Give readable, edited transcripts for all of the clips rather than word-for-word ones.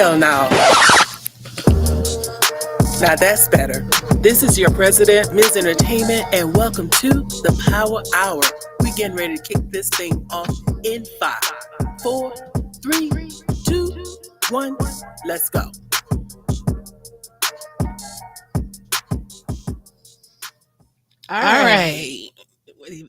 Hell no. Now that's better. This is your president, Ms. Entertainment, and welcome to the Power Hour. We getting ready to kick this thing off in 5, 4, 3, 2, 1. Let's go. All right.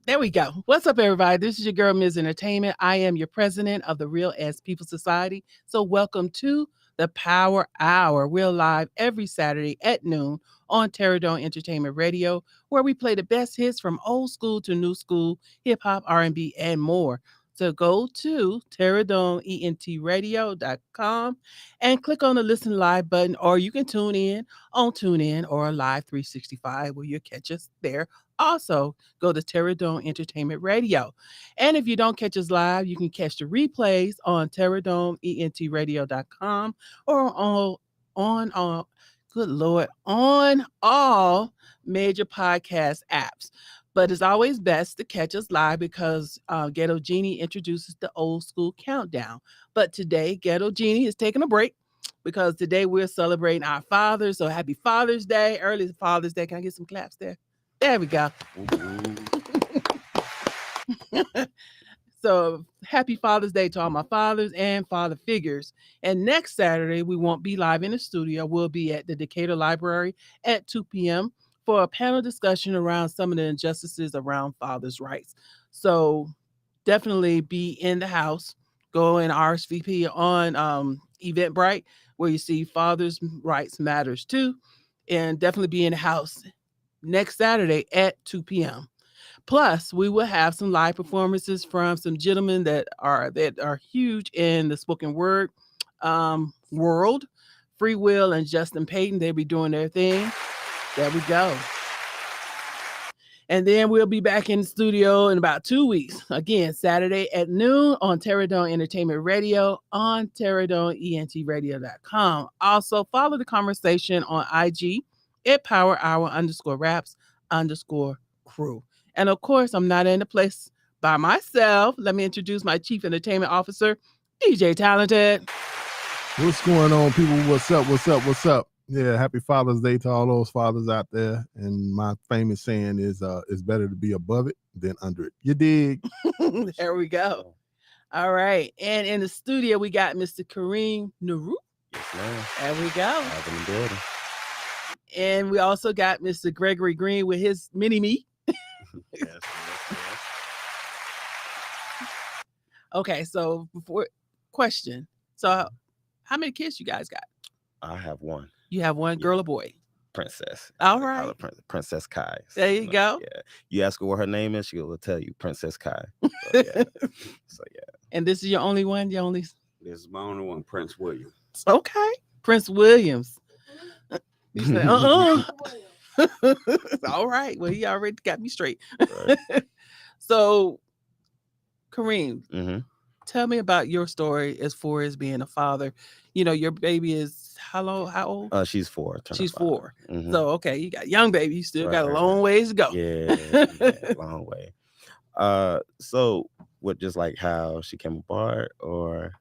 There we go. What's up, everybody? This is your girl, Ms. Entertainment. I am your president of the Real As People Society. So welcome to the Power Hour. We're live every Saturday at noon on Terradome Entertainment Radio, where we play the best hits from old school to new school, hip hop, R&B, and more. So go to terradomeNTradio.com and click on the Listen Live button, or you can tune in on TuneIn or Live 365, where you'll catch us there. Also, go to Terradome Entertainment Radio. And if you don't catch us live, you can catch the replays on terradomeNTradio.com or on good Lord, on all major podcast apps. But it's always best to catch us live because Ghetto Genie introduces the old school countdown. But today, Ghetto Genie is taking a break because today we're celebrating our fathers. So happy Father's Day, early Father's Day. Can I get some claps there? There we go. So happy Father's Day to all my fathers and father figures. And next Saturday, we won't be live in the studio. We'll be at the Decatur Library at 2 p.m. for a panel discussion around some of the injustices around fathers' rights. So definitely be in the house. Go and RSVP on Eventbrite, where you see Fathers' Rights Matters too. And definitely be in the house next Saturday at 2 p.m. Plus, we will have some live performances from some gentlemen that are huge in the spoken word world. Free Will and Justin Payton, they'll be doing their thing. There we go. And then we'll be back in the studio in about 2 weeks. Again, Saturday at noon on Terradome Entertainment Radio on terradomeNTradio.com. Also, follow the conversation on IG at PowerHour_raps_crew. And of course, I'm not in the place by myself. Let me introduce my Chief Entertainment Officer, DJ Talented. What's going on, people? What's up? What's up? What's up? Yeah, happy Father's Day to all those fathers out there. And my famous saying is, it's better to be above it than under it. You dig? There we go. All right. And in the studio, we got Mr. Kareem Nuru. Yes, ma'am. There we go. I've been in the building. And we also got Mr. Gregory Green with his mini-me. Yes. Okay, so before question. So how many kids you guys got? I have one. You have one girl or boy? Princess. All They call right. her Princess Kai. There you go. Yeah. You ask her what her name is, she will tell you Princess Kai. So, yeah. And this is your only one? Your only? This is my only one, Prince William. Okay. Prince Williams. You say, all right. Well, he already got me straight. Right. So, Kareem, Mm-hmm. tell me about your story as far as being a father. You know, your baby is how old? She's 4. She's 4. Mm-hmm. So, okay, you got a young baby. You still got a Right. long ways to go. Yeah, long way. So what, just like how she came apart, or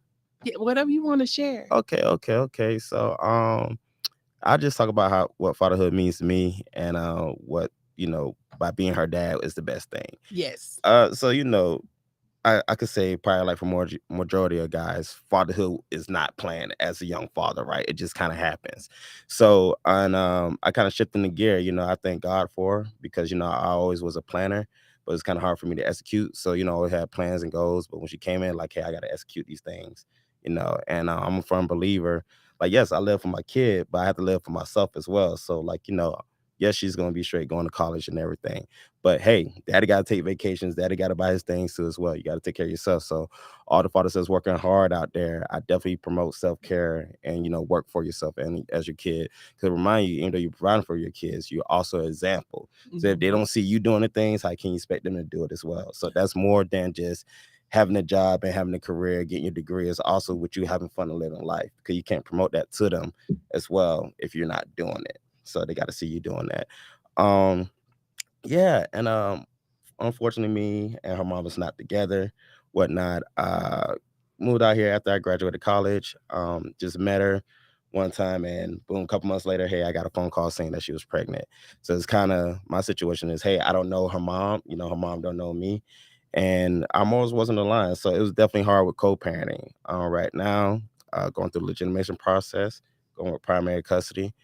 Yeah, whatever you want to share. okay. So I'll just talk about what fatherhood means to me, and what, by being her dad is the best thing. Yes. So I could say probably like for majority of guys, fatherhood is not planned as a young father, right? It just kind of happens. So, and I kind of shifted the gear, I thank God for her, because, I always was a planner, but it's kind of hard for me to execute. So, I had plans and goals, but when she came in, like, hey, I got to execute these things, and I'm a firm believer. Like, yes, I live for my kid, but I have to live for myself as well. So, like, yes, she's going to be straight going to college and everything. But hey, daddy got to take vacations. Daddy got to buy his things too as well. You got to take care of yourself. So all the fathers that's working hard out there, I definitely promote self-care and, work for yourself and as your kid. Because remind you, even though you're providing for your kids, you're also an example. So if they don't see you doing the things, how can you expect them to do it as well? So that's more than just having a job and having a career, getting your degree. Is also with you having fun and living life, because you can't promote that to them as well if you're not doing it. So they got to see you doing that. Yeah, and unfortunately, me and her mom was not together, whatnot. moved out here after I graduated college. Just met her one time, and boom, a couple months later, hey, I got a phone call saying that she was pregnant. So it's kind of my situation is, hey, I don't know her mom. Her mom don't know me, and I almost wasn't aligned. So it was definitely hard with co-parenting. Right now, going through the legitimation process, going with primary custody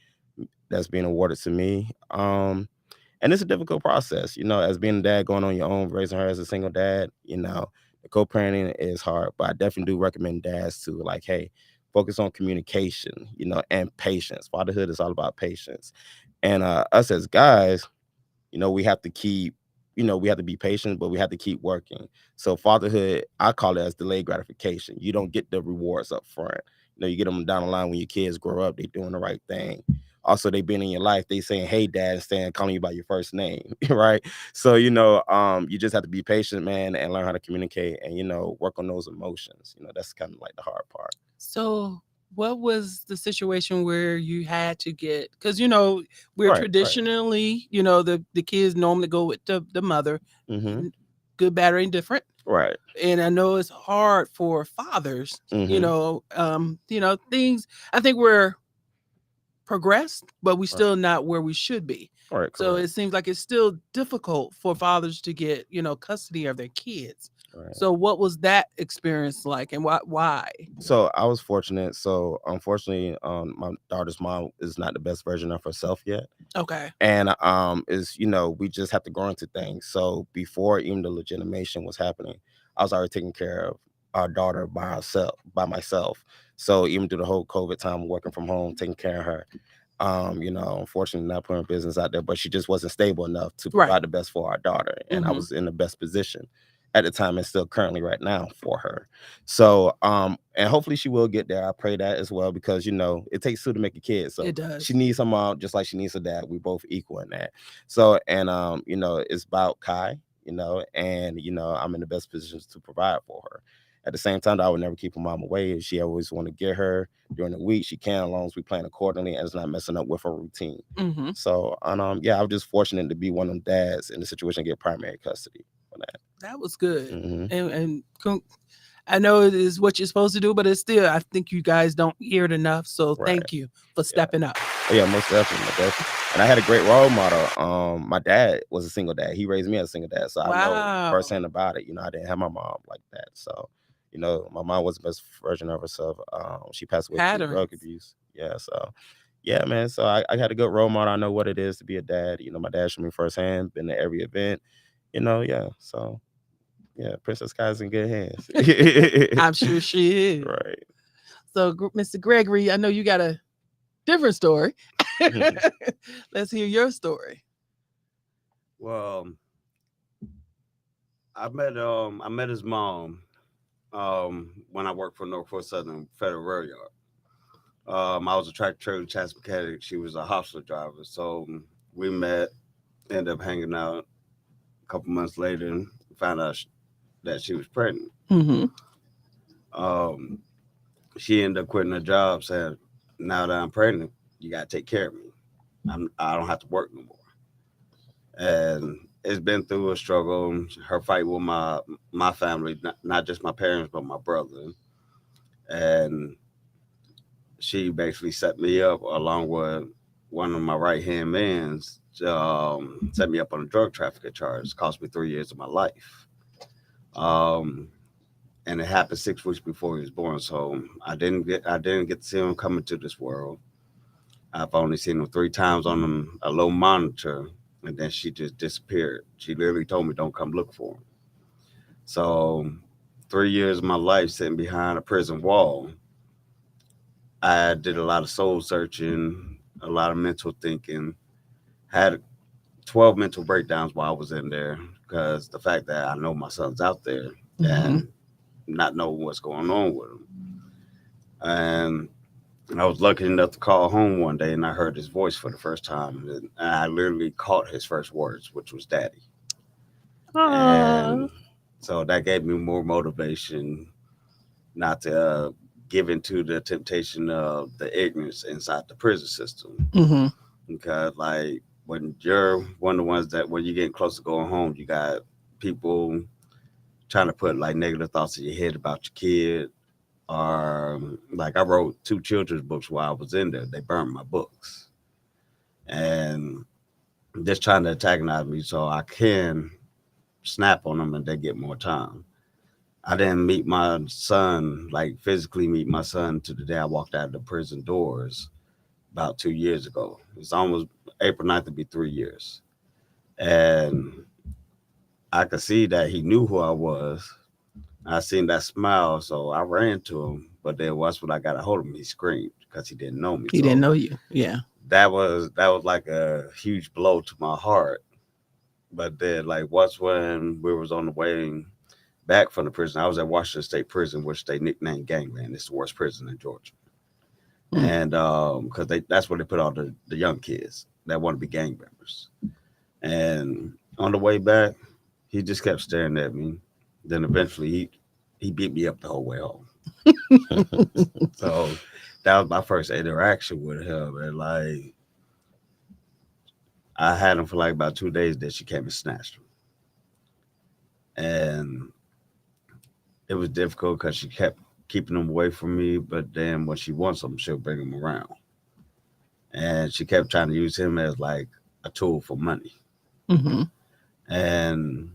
that's being awarded to me. And it's a difficult process, as being a dad, going on your own, raising her as a single dad, the co-parenting is hard, but I definitely do recommend dads to like, hey, focus on communication, and patience. Fatherhood is all about patience. And us as guys, we have to keep, we have to be patient, but we have to keep working. So fatherhood, I call it as delayed gratification. You don't get the rewards up front. You get them down the line when your kids grow up, they doing the right thing. Also, they been in your life, they saying, hey, dad, instead of calling you by your first name, right? So, you just have to be patient, man, and learn how to communicate and, work on those emotions. That's kind of like the hard part. So, what was the situation where you had to get? Because we're Right. traditionally, the kids normally go with the mother, Mm-hmm. good, bad, or indifferent. Right. And I know it's hard for fathers. Mm-hmm. Things. I think we're progressed, but we still not where we should be. Right. So Correct. it seems like it's still difficult for fathers to get custody of their kids. Right. So what was that experience like, and why? So I was fortunate. So unfortunately, my daughter's mom is not the best version of herself yet. Okay. And is we just have to grow into things. So before even the legitimation was happening, I was already taking care of our daughter by myself. So even through the whole COVID time, working from home, taking care of her. Unfortunately not putting business out there, but she just wasn't stable enough to Right. provide the best for our daughter. And I Mhm. was in the best position at the time and still currently right now for her. So and hopefully she will get there. I pray that as well, because it takes two to make a kid. So It does. she needs her mom just like she needs her dad. We both equal in that. So and it's about Kai, and I'm in the best positions to provide for her. At the same time, I would never keep her mom away. If she always want to get her during the week, she can, as long as we plan accordingly and it's not messing up with her routine. Mm-hmm. So, and yeah, I was just fortunate to be one of them dads in the situation to get primary custody for that. That was good. Mm-hmm. And I know it is what you're supposed to do, but it's still, I think you guys don't hear it enough. So Right. thank you for stepping up. Oh, yeah, most definitely. And I had a great role model. My dad was a single dad. He raised me as a single dad. So I know Wow. firsthand about it. I didn't have my mom like that. So, my mom was the best version of herself. She passed away through drug Patterns. abuse. Yeah. So, yeah, man. So I had a good role model. I know what it is to be a dad. My dad showed me firsthand, been to every event. Yeah. So, yeah, Princess Kai's in good hands. I'm sure she is. Right. So, Mr. Gregory, I know you got a different story. Mhm. Let's hear your story. Well, I met his mom when I worked for Norfolk Southern Federal Rail Yard. I was a tractor trailer chassis mechanic. She was a hostler driver. So we met, ended up hanging out. A couple months later, and found out that she was pregnant. Mm-hmm. Um, she ended up quitting her job, saying, "Now that I'm pregnant, you gotta take care of me. I don't have to work no more." And it's been through a struggle. Her fight with my family, not just my parents, but my brother, and she basically set me up along with one of my right hand mans. Set me up on a drug trafficking charge. Cost me 3 years of my life. Um, and it happened 6 weeks before he was born. So I didn't get to see him come into this world. I've only seen him 3 times on a low monitor, and then she just disappeared. She literally told me, "Don't come look for him." So 3 years of my life sitting behind a prison wall. I did a lot of soul searching, a lot of mental thinking. Had 12 mental breakdowns while I was in there, because the fact that I know my son's out there Mm-hmm. and not know what's going on with him. And I was lucky enough to call home one day, and I heard his voice for the first time. And I literally caught his first words, which was "daddy." And so that gave me more motivation not to give into the temptation of the ignorance inside the prison system. Mm-hmm. Because, like, when you're one of the ones that when you're getting close to going home, you got people trying to put like negative thoughts in your head about your kid, Or like I wrote 2 children's books while I was in there. They burned my books and just trying to antagonize me so I can snap on them and they get more time. I didn't meet my son, like physically meet my son to the day I walked out of the prison doors about 2 years ago. It's almost April 9th to be 3 years. And I could see that he knew who I was. I seen that smile, so I ran to him. But then once when I got a hold of him, he screamed because he didn't know me. He didn't know you. Yeah. That was like a huge blow to my heart. But then like once when we was on the way back from the prison, I was at Washington State Prison, which they nicknamed Gangland. It's the worst prison in Georgia. Mm. And because that's where they put all the young kids that want to be gang members. And on the way back, he just kept staring at me. Then eventually he beat me up the whole way home. So that was my first interaction with him. And like I had him for like about 2 days, then she came and snatched him. And it was difficult because she kept keeping him away from me, but then when she wants him, she'll bring him around. And she kept trying to use him as like a tool for money. Hmm. And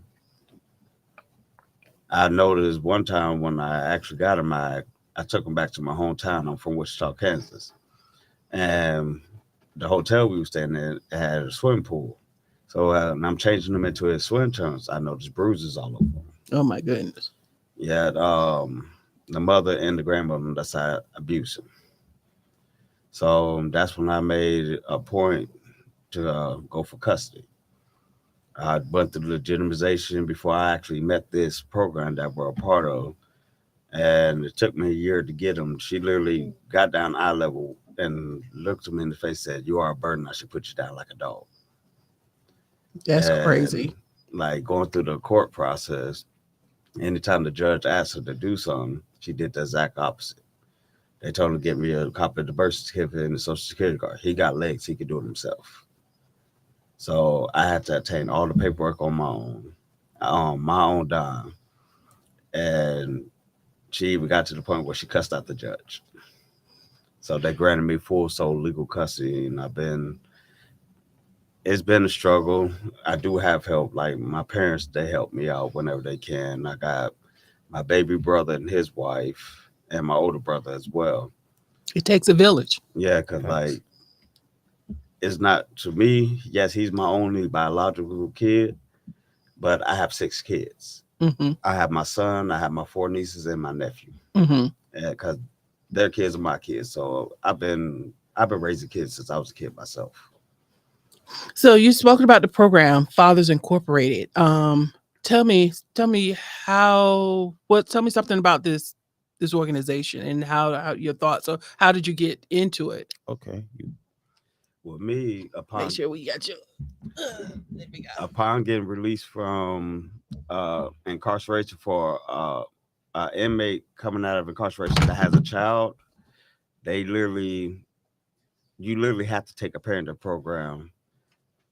I noticed one time when I actually got him, I took him back to my hometown. I'm from Wichita, Kansas. And the hotel we were staying in had a swimming pool. So and I'm changing him into his swim trunks. I noticed bruises all over him. Oh my goodness. Yeah, the mother and the grandmother on that side abused him. So that's when I made a point to go for custody. I went through the legitimization before I actually met this program that we're a part of. And it took me a year to get him. She literally got down eye level and looked him in the face and said, "You are a burden. I should put you down like a dog." That's And crazy. like going through the court process, anytime the judge asked her to do something, she did the exact opposite. They told him to get me a copy of the birth certificate and the social security card. He got legs, he could do it himself. So I had to obtain all the paperwork on my own dime. And she even got to the point where she cussed out the judge. So they granted me full sole legal custody, and it's been a struggle. I do have help. Like my parents, they help me out whenever they can. I got my baby brother and his wife, and my older brother as well. It takes a village. Yeah, because like it's not to me. Yes, he's my only biological kid, but I have 6 kids. Hmm. I have my son, I have my 4 nieces, and my nephew. Hmm. Because their kids are my kids. So I've been raising kids since I was a kid myself. So you spoken about the program Fathers Incorporated. Tell me tell me something about this organization and how your thoughts. So how did you get into it? Okay. With me, Make sure we got you. There we go. upon getting released from incarceration for inmate coming out of incarceration that has a child, they literally you literally have to take a parenting program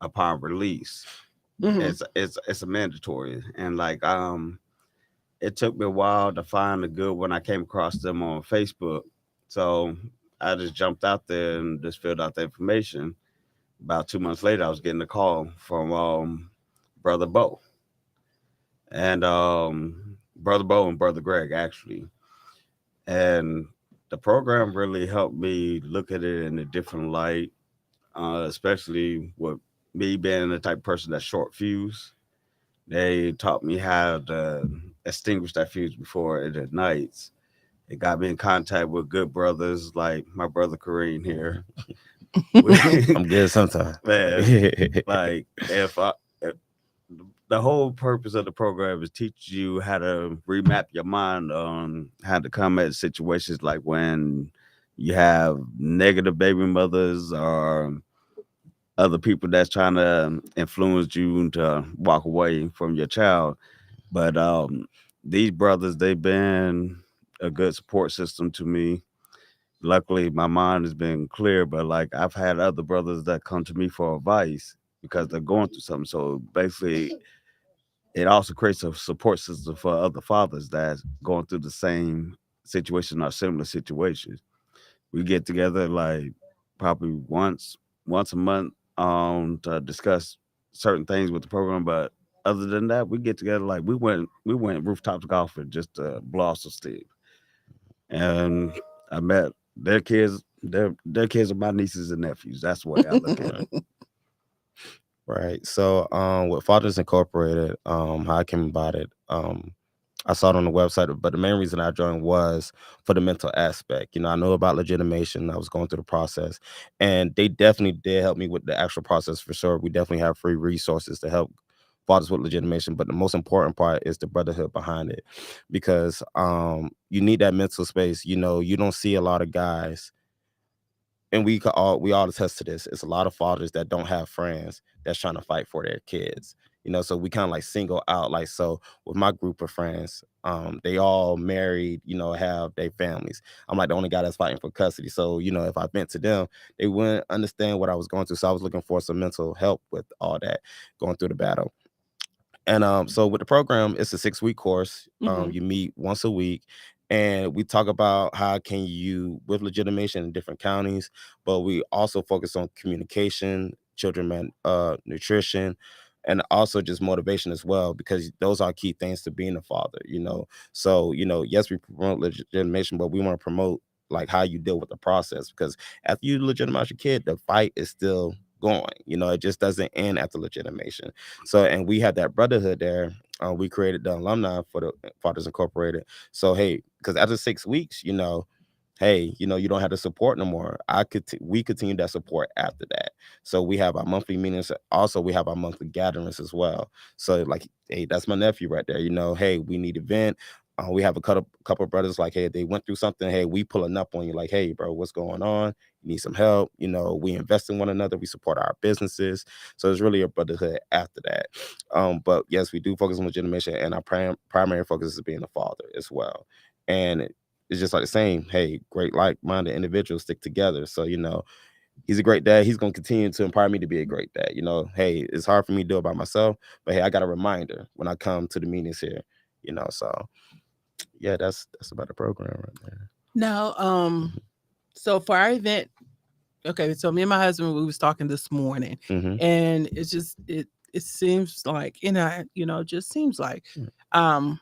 upon release. Mhm. It's a mandatory, and like it took me a while to find a good one. I came across them on Facebook, so I just jumped out there and just filled out the information. About 2 months later, I was getting a call from brother Bo and brother Bo and brother Greg actually, and the program really helped me look at it in a different light, especially with me being the type of person that's short fuse. They taught me how to extinguish that fuse before it ignites. It got me in contact with good brothers like my brother Kareem here. I'm good sometimes. Man, like if the whole purpose of the program is teach you how to remap your mind on how to come at situations like when you have negative baby mothers or other people that's trying to influence you to walk away from your child. But these brothers, they've been a good support system to me. Luckily, my mind has been clear, but like I've had other brothers that come to me for advice because they're going through something. So basically, it also creates a support system for other fathers that's going through the same situations are similar situations. We get together like probably once a month to discuss certain things with the program, but other than that, we get together like we went rooftops golfing just to blow off some steam. And I met their kids. Their kids are my nieces and nephews. That's the way I look at it. Right. So, with Fathers Incorporated, how I came about it, I saw it on the website, but the main reason I joined was for the mental aspect. I know about legitimation. I was going through the process, and they definitely did help me with the actual process for sure. We definitely have free resources to help fathers with legitimation, but the most important part is the brotherhood behind it, because you need that mental space. You don't see a lot of guys, and we all attest to this. It's a lot of fathers that don't have friends that's trying to fight for their kids. So we kind of like single out, like, so with my group of friends, they all married, have their families. I'm like the only guy that's fighting for custody. So if I vent to them, they wouldn't understand what I was going through. So I was looking for some mental help with all that, going through the battle. And so with the program, it's a 6-week course. Mhm. You meet once a week, and we talk about how can you with legitimation in different counties, but we also focus on communication, nutrition, and also just motivation as well, because those are key things to being a father. So yes, we promote legitimation, but we want to promote like how you deal with the process, because after you legitimize your kid, the fight is still going. It just doesn't end after legitimation. So, and we had that brotherhood there. We created the alumni for the Fathers Incorporated. So, hey, because after 6 weeks, hey, you don't have the support no more. We continue that support after that. So we have our monthly meetings. Also, we have our monthly gatherings as well. So, like, hey, that's my nephew right there. Hey, we need event. We have a couple of brothers, like, hey, they went through something. Hey, we pulling up on you, like, hey, bro, what's going on? You need some help. We invest in one another. We support our businesses. So it's really a brotherhood after that. But yes, we do focus on legitimation, and our primary focus is being a father as well. And it's just like the same. Hey, great like-minded individuals stick together. So he's a great dad. He's gonna continue to inspire me to be a great dad. Hey, it's hard for me to do it by myself, but hey, I got a reminder when I come to the meetings here. So yeah, that's about the program right there. Now, Mhm. so for our event, okay, so me and my husband, we was talking this morning, Mhm. and it's just it seems like, just seems like Mm. um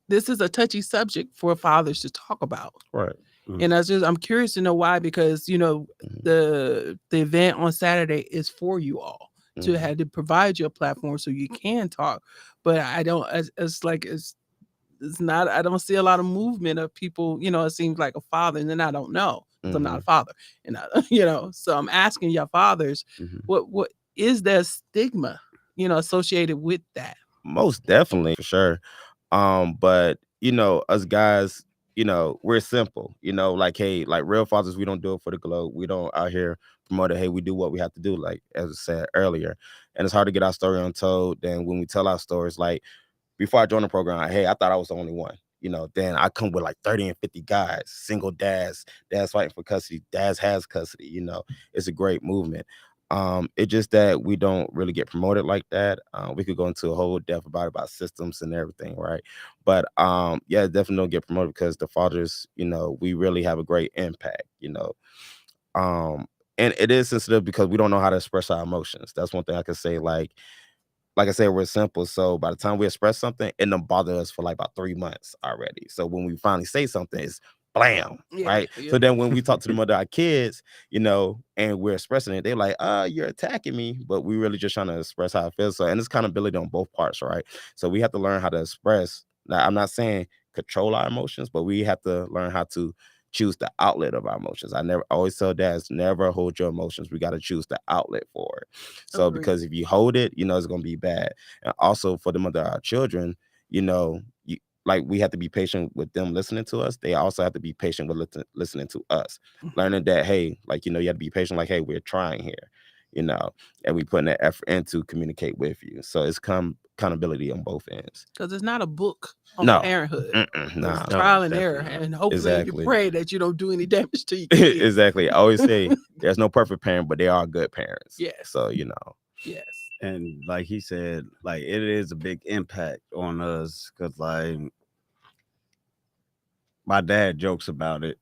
this is a touchy subject for fathers to talk about. Right. And I'm curious to know why, because Mhm. the event on Saturday is for you all to Mhm. have to provide you a platform so you can talk. But I don't, it's like it's not, I don't see a lot of movement of people. It seems like a father, and then I don't know because I'm not a Mhm. father, and so I'm asking your fathers, Mhm. what is there stigma associated with that? Most definitely, for sure. But us guys, we're simple. Like, hey, like real fathers, we don't do it for the globe. We don't out here promote it. Hey, we do what we have to do, like as I said earlier. And it's hard to get our story untold. Then when we tell our stories, like before I joined the program, hey, I thought I was the only one. Then I come with like 30 and 50 guys, single dads fighting for custody, dads has custody. It's a great movement. It's just that we don't really get promoted like that. We could go into a whole depth about systems and everything, right? But yeah, definitely don't get promoted because the fathers, we really have a great impact. Um, and it is sensitive because we don't know how to express our emotions. That's one thing I can say. Like I said, we're simple. So by the time we express something, it don't bother us for like about 3 months already. So when we finally say something, it's blam, Yeah, right? yeah. So then when we talk to them other our kids, and we're expressing it, they're like, you're attacking me. But we really just trying to express how it feels. So, and it's accountability on both parts, right? So we have to learn how to express. Now, I'm not saying control our emotions, but we have to learn how to choose the outlet of our emotions. I always tell dads, never hold your emotions. We got to choose the outlet for it. So Agree. because if you hold it, it's gonna be bad. And also for the mother of our children, you like we have to be patient with them listening to us. They also have to be patient with listening to us. Mhm. Learning that, hey, like you have to be patient, like, hey, we're trying here, you know, and we putting that effort in to communicate with you. So it's accountability on both ends. 'Cause it's not a book on No. parenthood. It's Nah. No, trial and error, definitely not. and hopefully you Exactly. pray that you don't do any damage to your kids. Exactly. I always say there's no perfect parent, but they are good parents. Yes. So, Yes. And like he said, like it is a big impact on us because like my dad jokes about it,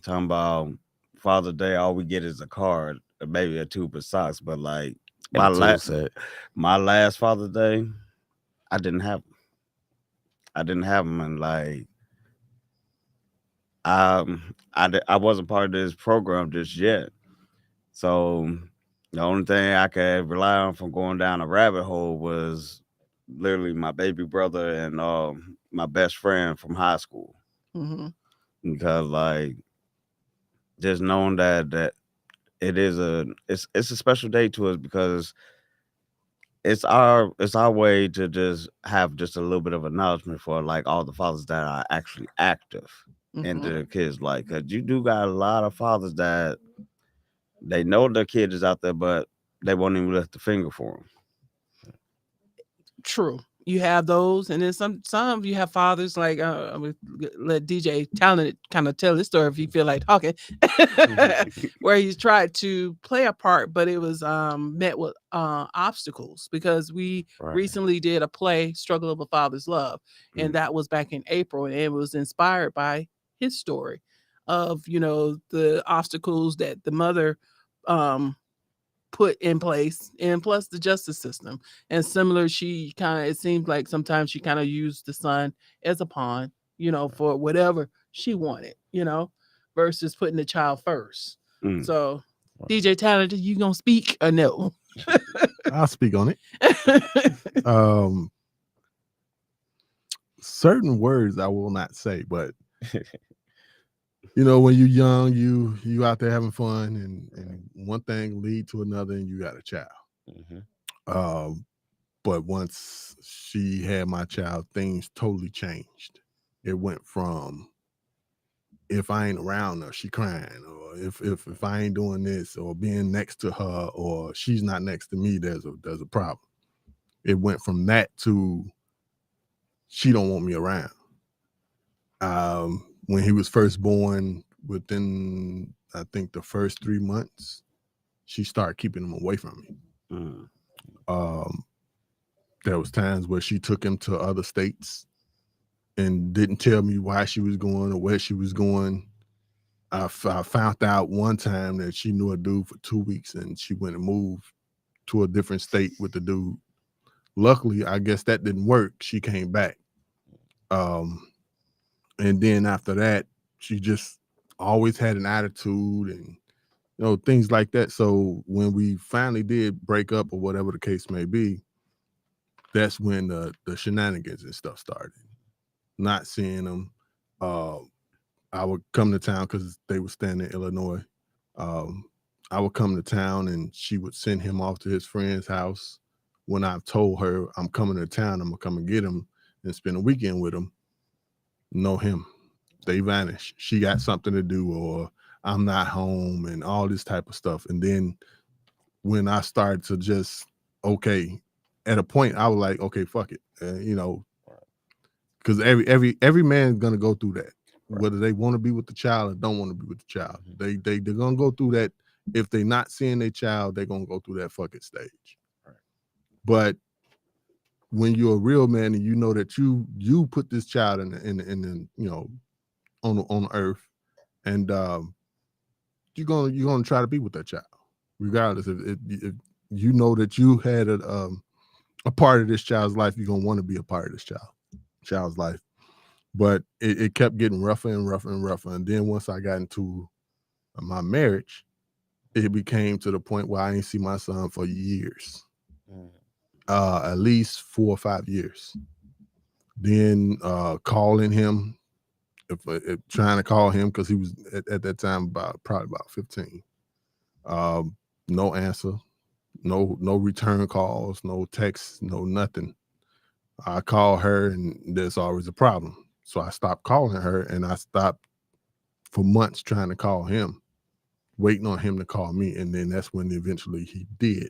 talking about Father's Day, all we get is a card, or maybe a tube of socks. But like And my a tool last, set. my last Father's Day, I didn't have, 'em. I didn't have them, and like I wasn't part of this program just yet. So the only thing I could rely on from going down a rabbit hole was literally my baby brother and my best friend from high school. Hmm. Because like just knowing that it's a special day to us because it's our way to just have just a little bit of acknowledgement for like all the fathers that are actually active in Hmm. their kids' life. Cause you do got a lot of fathers that they know their kid is out there, but they won't even lift the finger for them. True. You have those, and then some you have fathers like I'm gonna let DJ Talent kind of tell this story if he feel like talking, where he's tried to play a part, but it was met with obstacles because we Right. recently did a play, Struggle of a Father's Love, and Mm. that was back in April, and it was inspired by his story of the obstacles that the mother um put in place, and plus the justice system. And similar, she kind of, it seems like sometimes she kind of used the son as a pawn, for whatever she wanted, versus putting the child first. Mm. So DJ Talent, you gonna speak or no? I'll speak on it. Certain words I will not say, but when you're young, you out there having fun, and one thing lead to another, and you got a child. Mhm. But once she had my child, things totally changed. It went from, if I ain't around her, she crying, or if I ain't doing this, or being next to her, or she's not next to me, there's a problem. It went from that to, she don't want me around. When he was first born, within I think the first 3 months, she started keeping him away from me. Mm. Um, there was times where she took him to other states and didn't tell me why she was going or where she was going. I found out one time that she knew a dude for 2 weeks, and she went and moved to a different state with the dude. Luckily, I guess that didn't work. She came back. And then after that, she just always had an attitude and things like that. So when we finally did break up or whatever the case may be, that's when the shenanigans and stuff started. Not seeing them. I would come to town because they were staying in Illinois. Um, I would come to town and she would send him off to his friend's house. When I've told her I'm coming to town, I'm gonna come and get him and spend a weekend with him. No him. They vanish. She got something to do, or I'm not home, and all this type of stuff. And then when I started to just, okay, at a point I was like, okay, fuck it, because every man's gonna go through that, whether they want to be with the child or don't want to be with the child. They're gonna go through that. If they're not seeing their child, they're gonna go through that fucking stage. Right. But when you're a real man and you know that you put this child in on earth, and you're gonna try to be with that child, regardless if you know that you had a part of this child's life. You're gonna want to be a part of this child's life. But it kept getting rougher and rougher and rougher. And then once I got into my marriage, it became to the point where I didn't see my son for years, at least 4 or 5 years. Then calling him, if trying to call him, because he was at that time probably about 15. No answer, no return calls, no texts, no nothing. I call her and there's always a problem. So I stopped calling her, and I stopped for months trying to call him, waiting on him to call me. And then that's when eventually he did.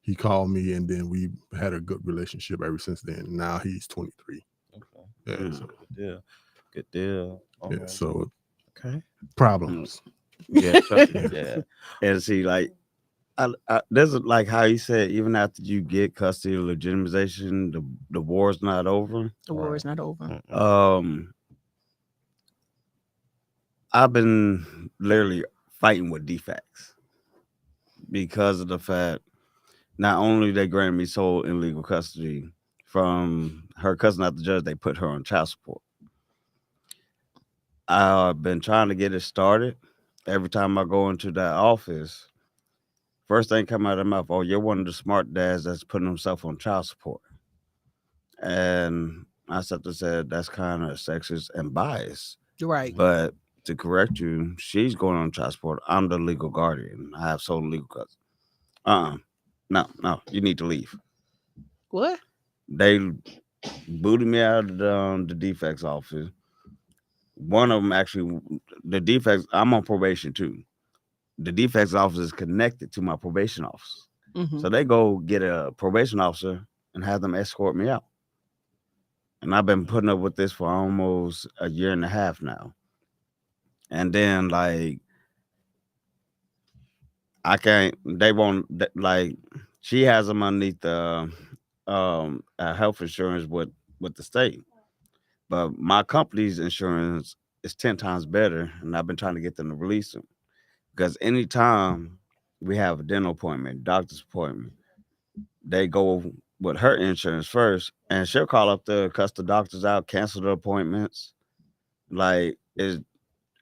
He called me, and then we had a good relationship ever since then. Now he's 23. Okay. Yeah, Mm. so, Good deal. Good deal. yeah, so Okay. problems. Yeah, Yeah. and see, like, there's like how you said, even after you get custody or legitimization, the war's not over. The war is not over. Mm-mm. Um, I've been literally fighting with defects because of the fact not only they granted me sole and legal custody from her cousin at the judge, they put her on child support. I've been trying to get it started. Every time I go into that office, first thing come out of their mouth, oh, you're one of the smart dads that's putting himself on child support. And I said to say that's kind of sexist and biased. Right. But to correct you, she's going on child support. I'm the legal guardian. I have sole legal custody. No, you need to leave. What? They booted me out of the defects office. One of them actually, the defects, I'm on probation too. The defects office is connected to my probation office. Hmm. So they go get a probation officer and have them escort me out. And I've been putting up with this for almost a year and a half now. And then like I can't. They won't like. She has them underneath the health insurance with the state, but my company's insurance is 10 times better, and I've been trying to get them to release them because anytime we have a dental appointment, doctor's appointment, they go with her insurance first, and she'll call up the cuss the doctors out, cancel the appointments, like it's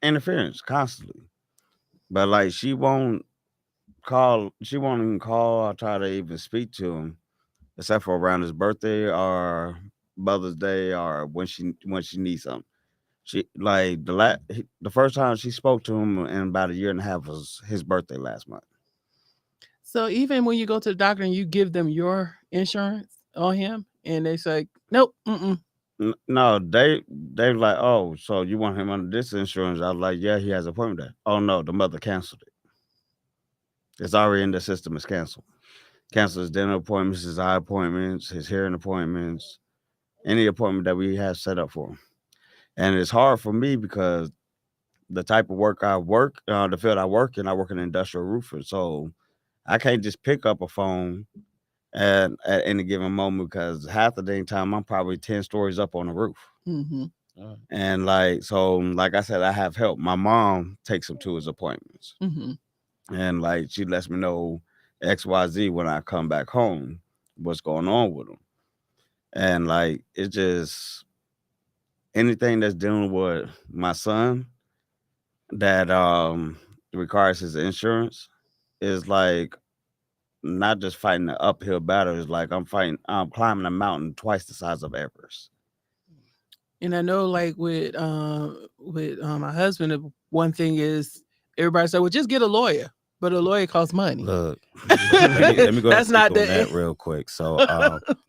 interference constantly. But like she won't even call or try to even speak to him except for around his birthday or Mother's Day or when she needs something. She like the first time she spoke to him in about a year and a half was his birthday last month. So even when you go to the doctor and you give them your insurance on him, and they say nope, No, they like, oh, so you want him under this insurance? I was like, yeah, he has an appointment there. Oh no, the mother canceled it. It's already in the system. It's canceled. Cancel his dental appointments, his eye appointments, his hearing appointments, any appointment that we have set up for him. And it's hard for me because the type of work I work, the field I work in industrial roofing. So I can't just pick up a phone at any given moment because half the dang time I'm probably 10 stories up on the roof. mm-hmm. And like I said, I have help. My mom takes him to his appointments. Mm-hmm. And like she lets me know XYZ when I come back home, what's going on with him. And like it's just anything that's dealing with my son that requires his insurance is like not just fighting an uphill battle. It's like I'm climbing a mountain twice the size of Everest. And I know, like with my husband, one thing is everybody said, "Well, just get a lawyer," but a lawyer costs money. Look, let me go ahead and That's speak not on the that real quick. So,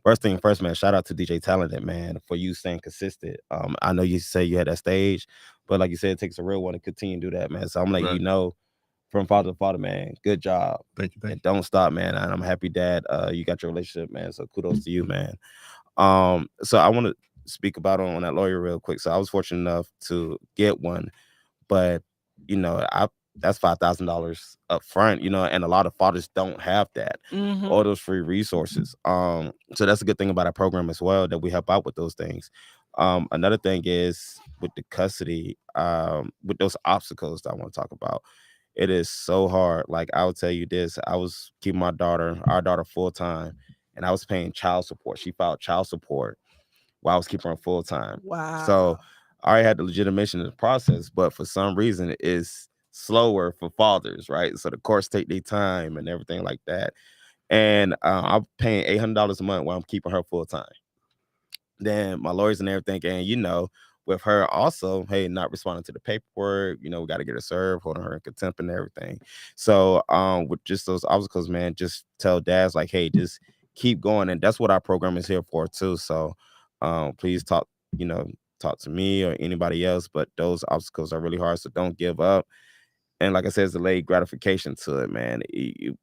first thing first, man, shout out to DJ Talented, man, for you staying consistent. I know you say you had that stage, but like you said, it takes a real one to continue to do that, man. So I'm letting you Right. know from father to father, man, good job. Thank you. Thank And you. don't stop, man. And I'm happy that you got your relationship, man. So kudos to you, man. So I want to speak about on that lawyer real quick. So I was fortunate enough to get one, but I that's $5,000 up front, and a lot of fathers don't have that, Mhm. all those free resources. So that's a good thing about our program as well, that we help out with those things. Another thing is with the custody, with those obstacles that I want to talk about. It is so hard. Like I'll tell you this, I was keeping our daughter full time, and I was paying child support. She filed child support while I was keeping her full time. Wow. So I already had the legitimation of the process, but for some reason it's slower for fathers, right? So the courts take their time and everything like that. And I'm paying $800 a month while I'm keeping her full time. Then my lawyers and everything, and with her also, hey, not responding to the paperwork, we got to get her served, holding her in contempt and everything. So with just those obstacles, man, just tell dads like, hey, just keep going. And that's what our program is here for too. So please talk to me or anybody else, but those obstacles are really hard. So don't give up. And like I said, it's delayed gratification to it, man.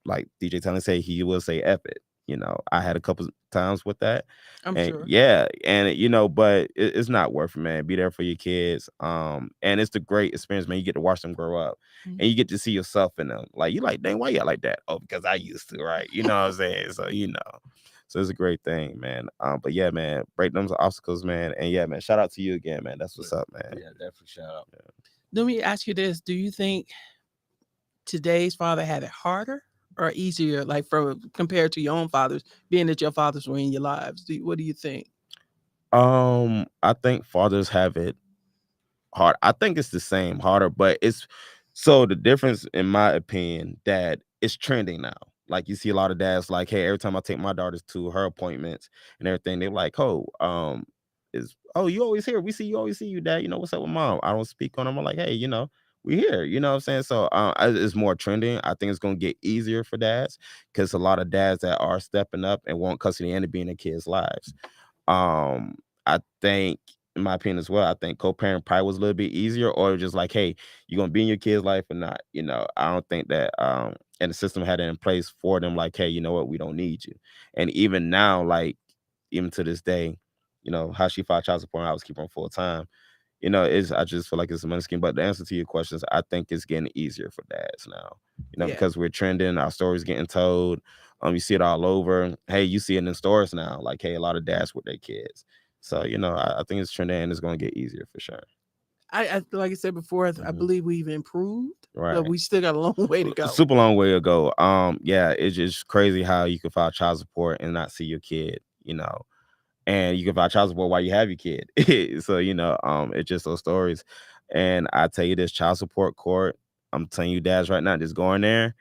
Like DJ Tony say, he will say F it. I had a couple times with that. I'm And sure. yeah, and but it's not worth it, man. Be there for your kids. And it's the great experience, man. You get to watch them grow up, and you get to see yourself in them. Like you like, dang, why you like that? Oh, because I used to, right? You know what I'm saying? So so it's a great thing, man. But yeah, man, break them obstacles, man. And yeah, man, shout out to you again, man. That's what's up, man. Yeah, definitely shout out. Let me ask you this: do you think today's father had it harder or easier, like from compared to your own fathers, being that your fathers were in your lives? What do you think? I think fathers have it hard. I think it's the same, harder, but it's so the difference, in my opinion, that it's trending now. Like you see a lot of dads like, hey, every time I take my daughters to her appointments and everything, they're like, oh, is you always here? We see you always see you, dad. You know what's up with mom? I don't speak on them. I'm like, hey, we here. You know what I'm saying? So it's more trending. I think it's gonna get easier for dads because a lot of dads that are stepping up and want custody and to be in their kids' lives. I think, in my opinion as well, I think co-parent probably was a little bit easier, or just like, hey, you gonna be in your kid's life or not? I don't think that and the system had it in place for them, like, hey, you know what, we don't need you. And even now, like, even to this day, how she filed child support, and I was keeping her full time. Is I just feel like it's a money scheme. But the answer to your questions, I think it's getting easier for dads now. Yeah, Because we're trending, our stories getting told. You see it all over. Hey, you see it in stores now. Like, hey, a lot of dads with their kids. So, I think it's trending and it's going to get easier for sure. I like I said before, I Mhm. believe we've improved, but Right. we still got a long way to go. Super long way to go. Yeah, it's just crazy how you can file child support and not see your kid, and you can file child support while you have your kid. So, it's just those stories. And I tell you this, child support court, I'm telling you dads right now, just go in there,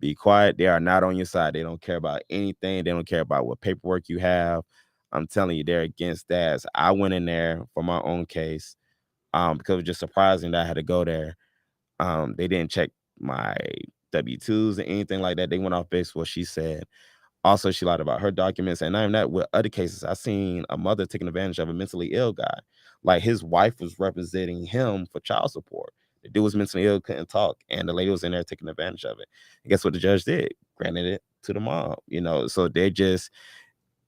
be quiet. They are not on your side. They don't care about anything. They don't care about what paperwork you have. I'm telling you, they're against dads. I went in there for my own case because it was just surprising that I had to go there. They didn't check my W-2s or anything like that. They went off base what she said. Also, she lied about her documents. And not even that, with other cases, I seen a mother taking advantage of a mentally ill guy. Like, his wife was representing him for child support. The dude was mentally ill, couldn't talk, and the lady was in there taking advantage of it. And guess what the judge did? Granted it to the mom. So they just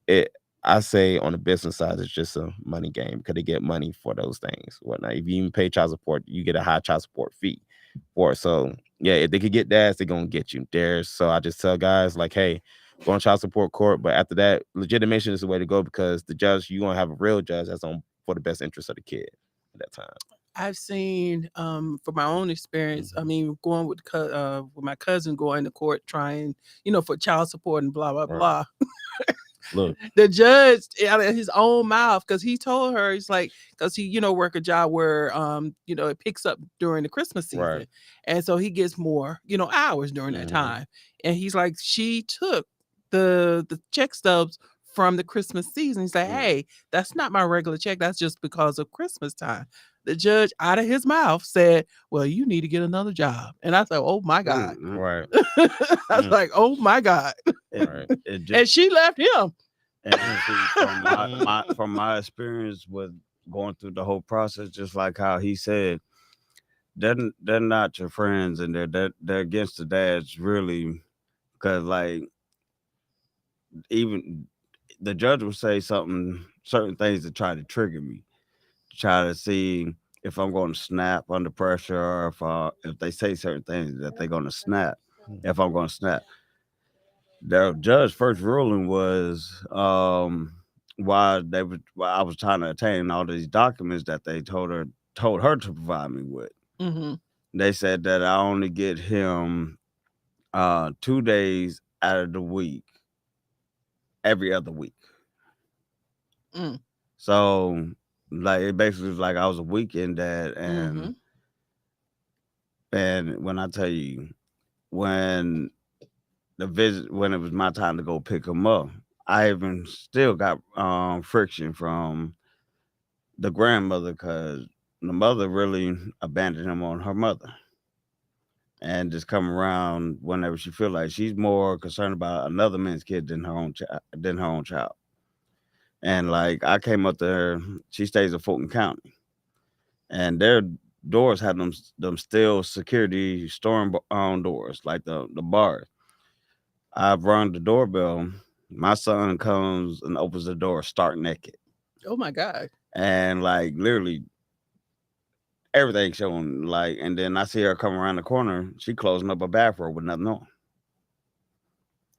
it. I say on the business side, it's just a money game because they get money for those things. Whatnot. If you even pay child support, you get a high child support fee for it. So yeah, if they could get dads, they're gonna get you there. So I just tell guys like, hey, go on child support court, but after that, legitimation is the way to go because the judge, you're gonna have a real judge that's on for the best interest of the kid at that time. I've seen, from my own experience. I Mhm. mean, going with my cousin going to court trying, for child support and blah blah Right. blah. Look. The judge out of his own mouth, because he told her, he's like, because he work a job where it picks up during the Christmas Right. season, and so he gets more hours during that Mhm. time. And he's like, she took the check stubs from the Christmas season. He's like, Mm. hey, that's not my regular check, that's just because of Christmas time. The judge out of his mouth said, well, you need to get another job. And I said, oh my God. Right. I was Mm. like, oh my God. Right. It just And she left him. and see, from my experience with going through the whole process, just like how he said, they're not your friends, and they're against the dads really, because like even the judge will say certain things to try to trigger me, to try to see if I'm going to snap under pressure, or if they say certain things that they're going to snap, if I'm going to snap. The judge first ruling was why I was trying to obtain all these documents that they told her to provide me with. Hmm. They said that I only get him 2 days out of the week, every other week. Mm. So like it basically was like I was a weekend dad, Hmm. and when I tell you, when when it was my time to go pick him up, I even still got friction from the grandmother, because the mother really abandoned him on her mother and just come around whenever she feel like she's more concerned about another man's kid than her own child. And like I came up there, she stays in Fulton County, and their doors had them steel security storm doors, like the bars. I've rung the doorbell. My son comes and opens the door stark naked, Oh my God. and like literally everything showing. Like, and then I see her come around the corner. She closing up a bathroom with nothing on.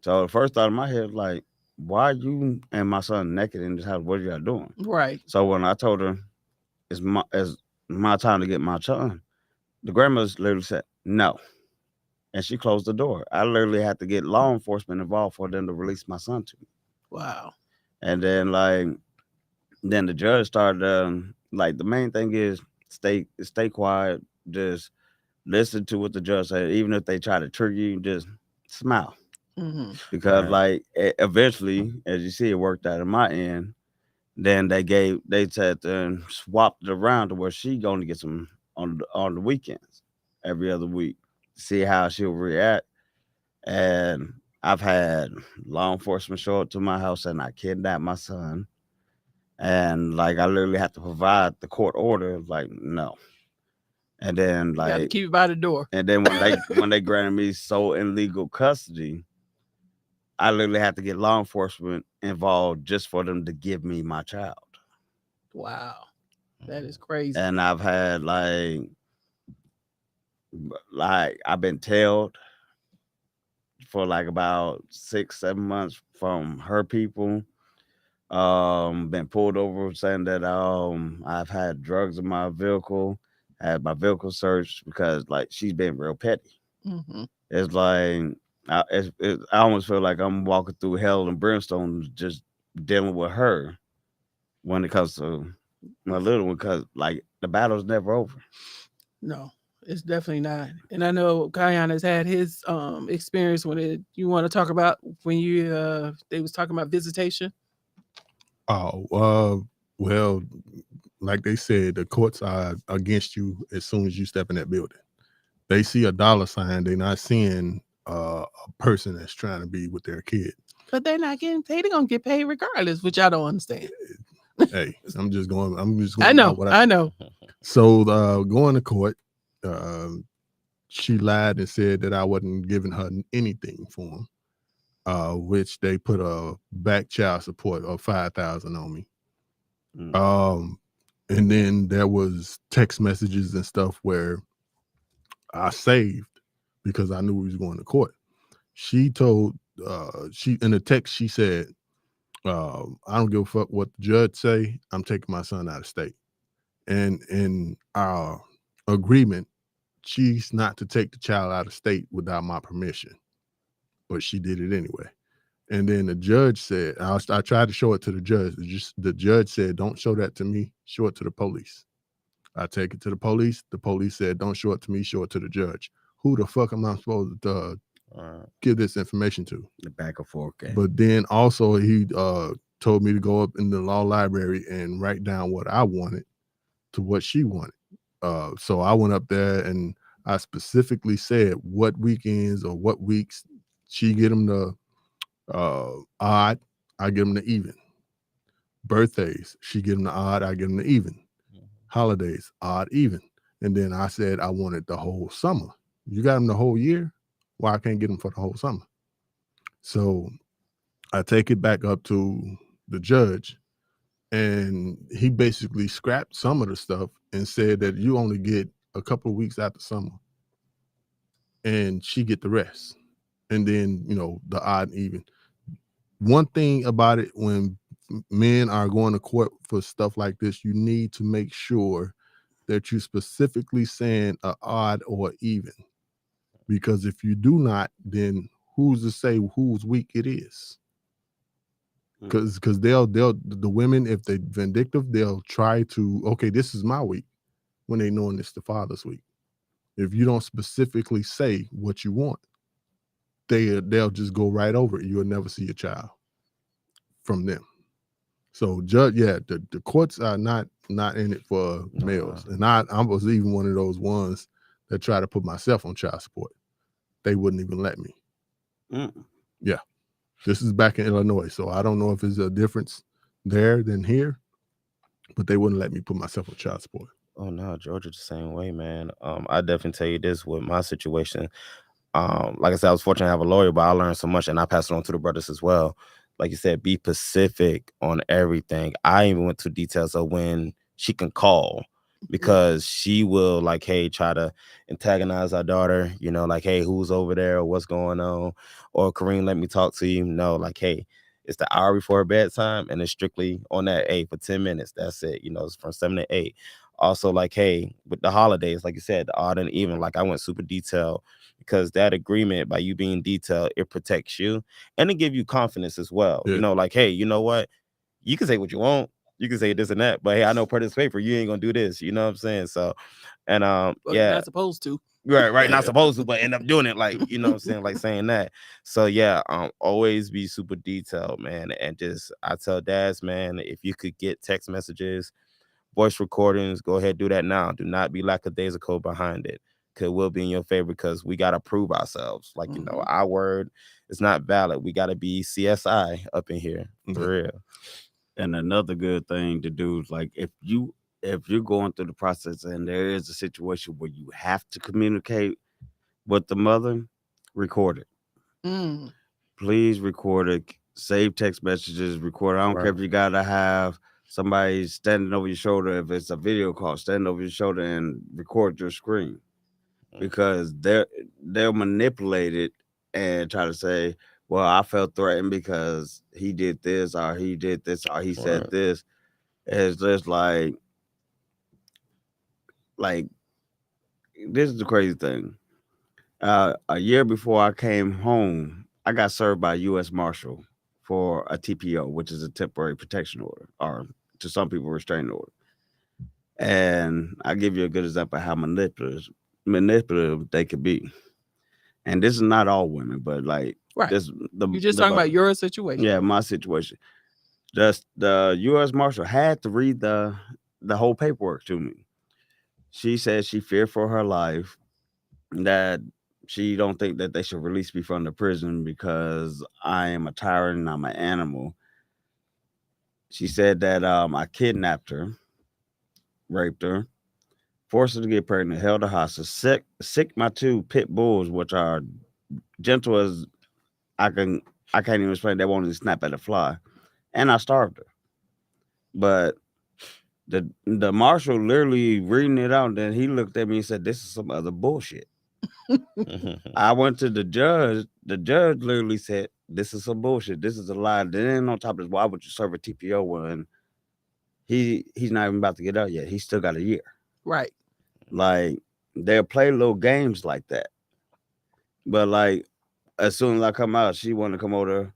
So the first thought in my head, like, why you and my son naked in this house? What are y'all doing? Right. So when I told her it's my time to get my son, The grandmother literally said no, and she closed the door. I literally had to get law enforcement involved for them to release my son to me. Wow. And then then the judge started the main thing is stay quiet, just listen to what the judge said. Even if they try to trigger you, just smile. Hmm. Because Right. eventually, as you see, it worked out in my end. Then they said swapped it around to where she going to get some on the weekends, every other week, see how she'll react. And I've had law enforcement show up to my house and I kidnapped my son. And I literally have to provide the court order, no. And then You got to keep it by the door. and then when they granted me sole and legal custody, I literally had to get law enforcement involved just for them to give me my child. Wow. That is crazy. And I've had I've been tailed for about 6-7 months from her people. Been pulled over saying that I've had drugs in my vehicle, had my vehicle searched because she's been real petty. Hmm. It's I almost feel like I'm walking through hell and brimstone just dealing with her when it comes to my little one, because the battle's never over. No, it's definitely not. And I know Kayan has had his experience when you want to talk about when they was talking about visitation. Well, like they said, the courts are against you as soon as you step in that building. They see a dollar sign, they're not seeing a person that's trying to be with their kid. But they're not getting paid. They're gonna get paid regardless, which I don't understand. Hey, I'm just going I by know, what I know. So going to court, she lied and said that I wasn't giving her anything for him, which they put a back child support of 5,000 on me. Mm. And then there was text messages and stuff where I saved because I knew we was going to court. She told she in the text she said, I don't give a fuck what the judge say. I'm taking my son out of state. And in our agreement, she's not to take the child out of state without my permission, but she did it anyway. And then the judge said, I tried to show it to the judge. The judge said, don't show that to me. Show it to the police. I take it to the police. The police said, don't show it to me. Show it to the judge. Who the fuck am I supposed to give this information to? The back and forth game. But then also he told me to go up in the law library and write down what I wanted to what she wanted. So I went up there and I specifically said what weekends or what weeks she get them the odd, I give them the even. Birthdays, she give them the odd, I give them the even. Holidays, odd, even. And then I said I wanted the whole summer. You got them the whole year? Why I can't get them for the whole summer? So I take it back up to the judge, and he basically scrapped some of the stuff and said that you only get a couple of weeks after summer, and she get the rest. And then the odd and even. One thing about it, when men are going to court for stuff like this, you need to make sure that you specifically saying a odd or even, because if you do not, then who's to say whose week it is? Because they'll the women, if they vindictive, they'll try to, okay, this is my week, when they knowing it's the father's week. If you don't specifically say what you want, they'll just go right over it. You'll never see a child from them. So the courts are not in it for males. And I was even one of those ones that try to put myself on child support. They wouldn't even let me. Yeah. This is back in Illinois, so I don't know if there's a difference there than here, but they wouldn't let me put myself on child support. Oh no, Georgia the same way, man. I definitely tell you this with my situation. Like I said, I was fortunate to have a lawyer, but I learned so much, and I passed it on to the brothers as well. Like you said, be specific on everything. I even went to details of when she can call, because she will hey, try to antagonize our daughter, hey, who's over there or what's going on? Or Kareem, let me talk to you. No, hey, it's the hour before bedtime, and it's strictly on that 8 for 10 minutes. That's it. It's from 7 to 8. Also, like, hey, with the holidays, like you said, the odd and even, like I went super detailed because that agreement by you being detailed, it protects you and it give you confidence as well. Yeah. You know, like, hey, you know what? You can say what you want. You can say this and that, but hey, I know per this paper, you ain't gonna do this. You know what I'm saying? So, and Well, you're yeah, not supposed to. right, not supposed to, but end up doing it. Like, you know what I'm saying? Like saying that. So yeah, always be super detailed, man. And just I tell dads, man, if you could get text messages, voice recordings, go ahead, do that now. Do not be lackadaisical behind it. Cause we'll be in your favor because we gotta prove ourselves. Like, you know, our word is not valid. We gotta be CSI up in here. For real. And another good thing to do is like if you're going through the process and there is a situation where you have to communicate with the mother, record it. Mm. Please record it. Save text messages, record it. I don't care Right. if you gotta have somebody standing over your shoulder. If it's a video call, stand over your shoulder and record your screen. Because they'll manipulate it and try to say, well, I felt threatened because he did this or he did this or he said Right. this. It's just like this is the crazy thing. A year before I came home, I got served by a U.S. Marshal for a TPO, which is a temporary protection order, or to some people, restraining order. And I give you a good example of how manipulative they could be. And this is not all women, but like Right. this You're just talking about your situation. yeah, my situation. Just the U.S. Marshal had to read the whole paperwork to me. She said she feared for her life, that she don't think that they should release me from the prison because I am a tyrant and I'm an animal. She said that I kidnapped her, raped her, forced her to get pregnant, held her hostage, sick my two pit bulls, which are gentle as I can I can't even explain. They won't even snap at a fly, and I starved her. But the marshal literally reading it out, then he looked at me and said, "This is some other bullshit." I went to the judge. The judge literally said, "This is some bullshit. This is a lie." Then on top of this, why would you serve a TPO when he's not even about to get out yet? He's still got a year. Right. Like they'll play little games like that. But like as soon as I come out, she want to come over.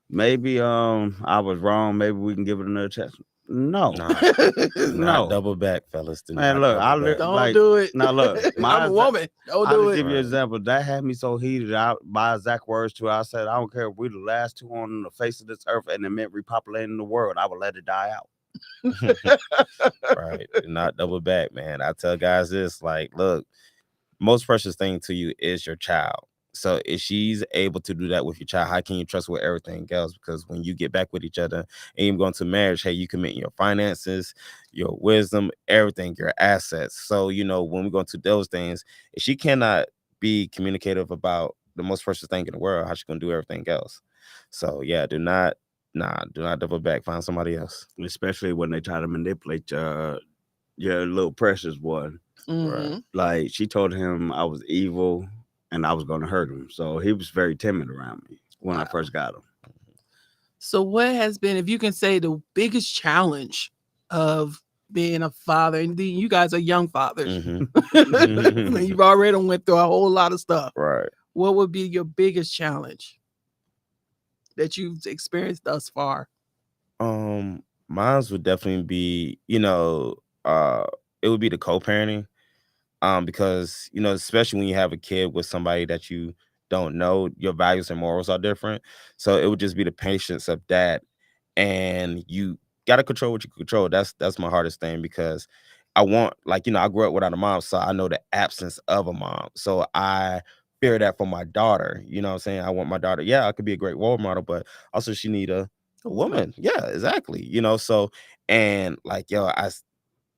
Maybe I was wrong. Maybe we can give it another chance. No, Nah, do not no, double back, fellas. Do man. not Look, double back. Don't like do it. now. Look, I'm a woman. Don't I'll do just it. give you an Right. example. That had me so heated out by exact words too. I said, I don't care if we're the last two on the face of this earth and it meant repopulating the world. I would let it die out. Right. Do not double back, man. I tell guys this, like, look, most precious thing to you is your child. So if she's able to do that with your child, how can you trust with everything else? Because when you get back with each other and you go into marriage, hey, you commit your finances, your wisdom, everything, your assets. So, you know, when we go into those things, if she cannot be communicative about the most precious thing in the world, how's she gonna do everything else? So yeah, do not double back. Find somebody else. Especially when they try to manipulate your little precious one. Mhm. Like she told him I was evil and I was gonna hurt him. So he was very timid around me when I Wow. first got him. So, what has been, if you can say, the biggest challenge of being a father? And you guys are young fathers. Mm-hmm. You've already went through a whole lot of stuff. Right. What would be your biggest challenge that you've experienced thus far? Mine would definitely be, it would be the co-parenting. Because, especially when you have a kid with somebody that you don't know, your values and morals are different. So it would just be the patience of that. And you gotta control what you can control. That's my hardest thing because I want, like, I grew up without a mom, so I know the absence of a mom. So I fear that for my daughter. You know what I'm saying? I want my daughter, yeah, I could be a great role model, but also she need a woman. Yeah, exactly. So and like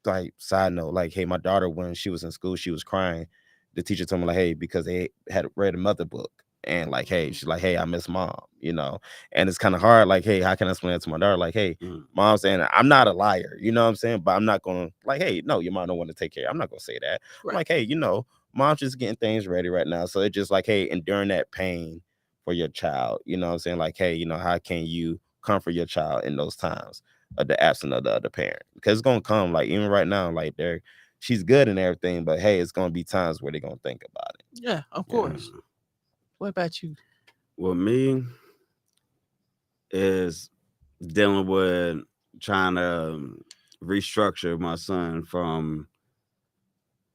like side note, like, hey, my daughter, when she was in school, she was crying. The teacher told me, like, hey, because they had read a mother book. And like, hey, she's like, hey, I miss mom. And it's kind of hard, like, hey, how can I explain that to my daughter? Like, hey, mom saying I'm not a liar, you know what I'm saying? But I'm not gonna like, hey, no, your mom don't want to take care. I'm not gonna say that. I'm Right. like, hey, mom's just getting things ready right now. So it's just like, hey, enduring that pain for your child, you know what I'm saying? Like, hey, how can you comfort your child in those times? of the absence of the other parent, because it's gonna come, like even right now, like she's good and everything, but hey, it's gonna be times where they're gonna think about it. Yeah, of You know? course. What about you? With me is dealing with trying to restructure my son from,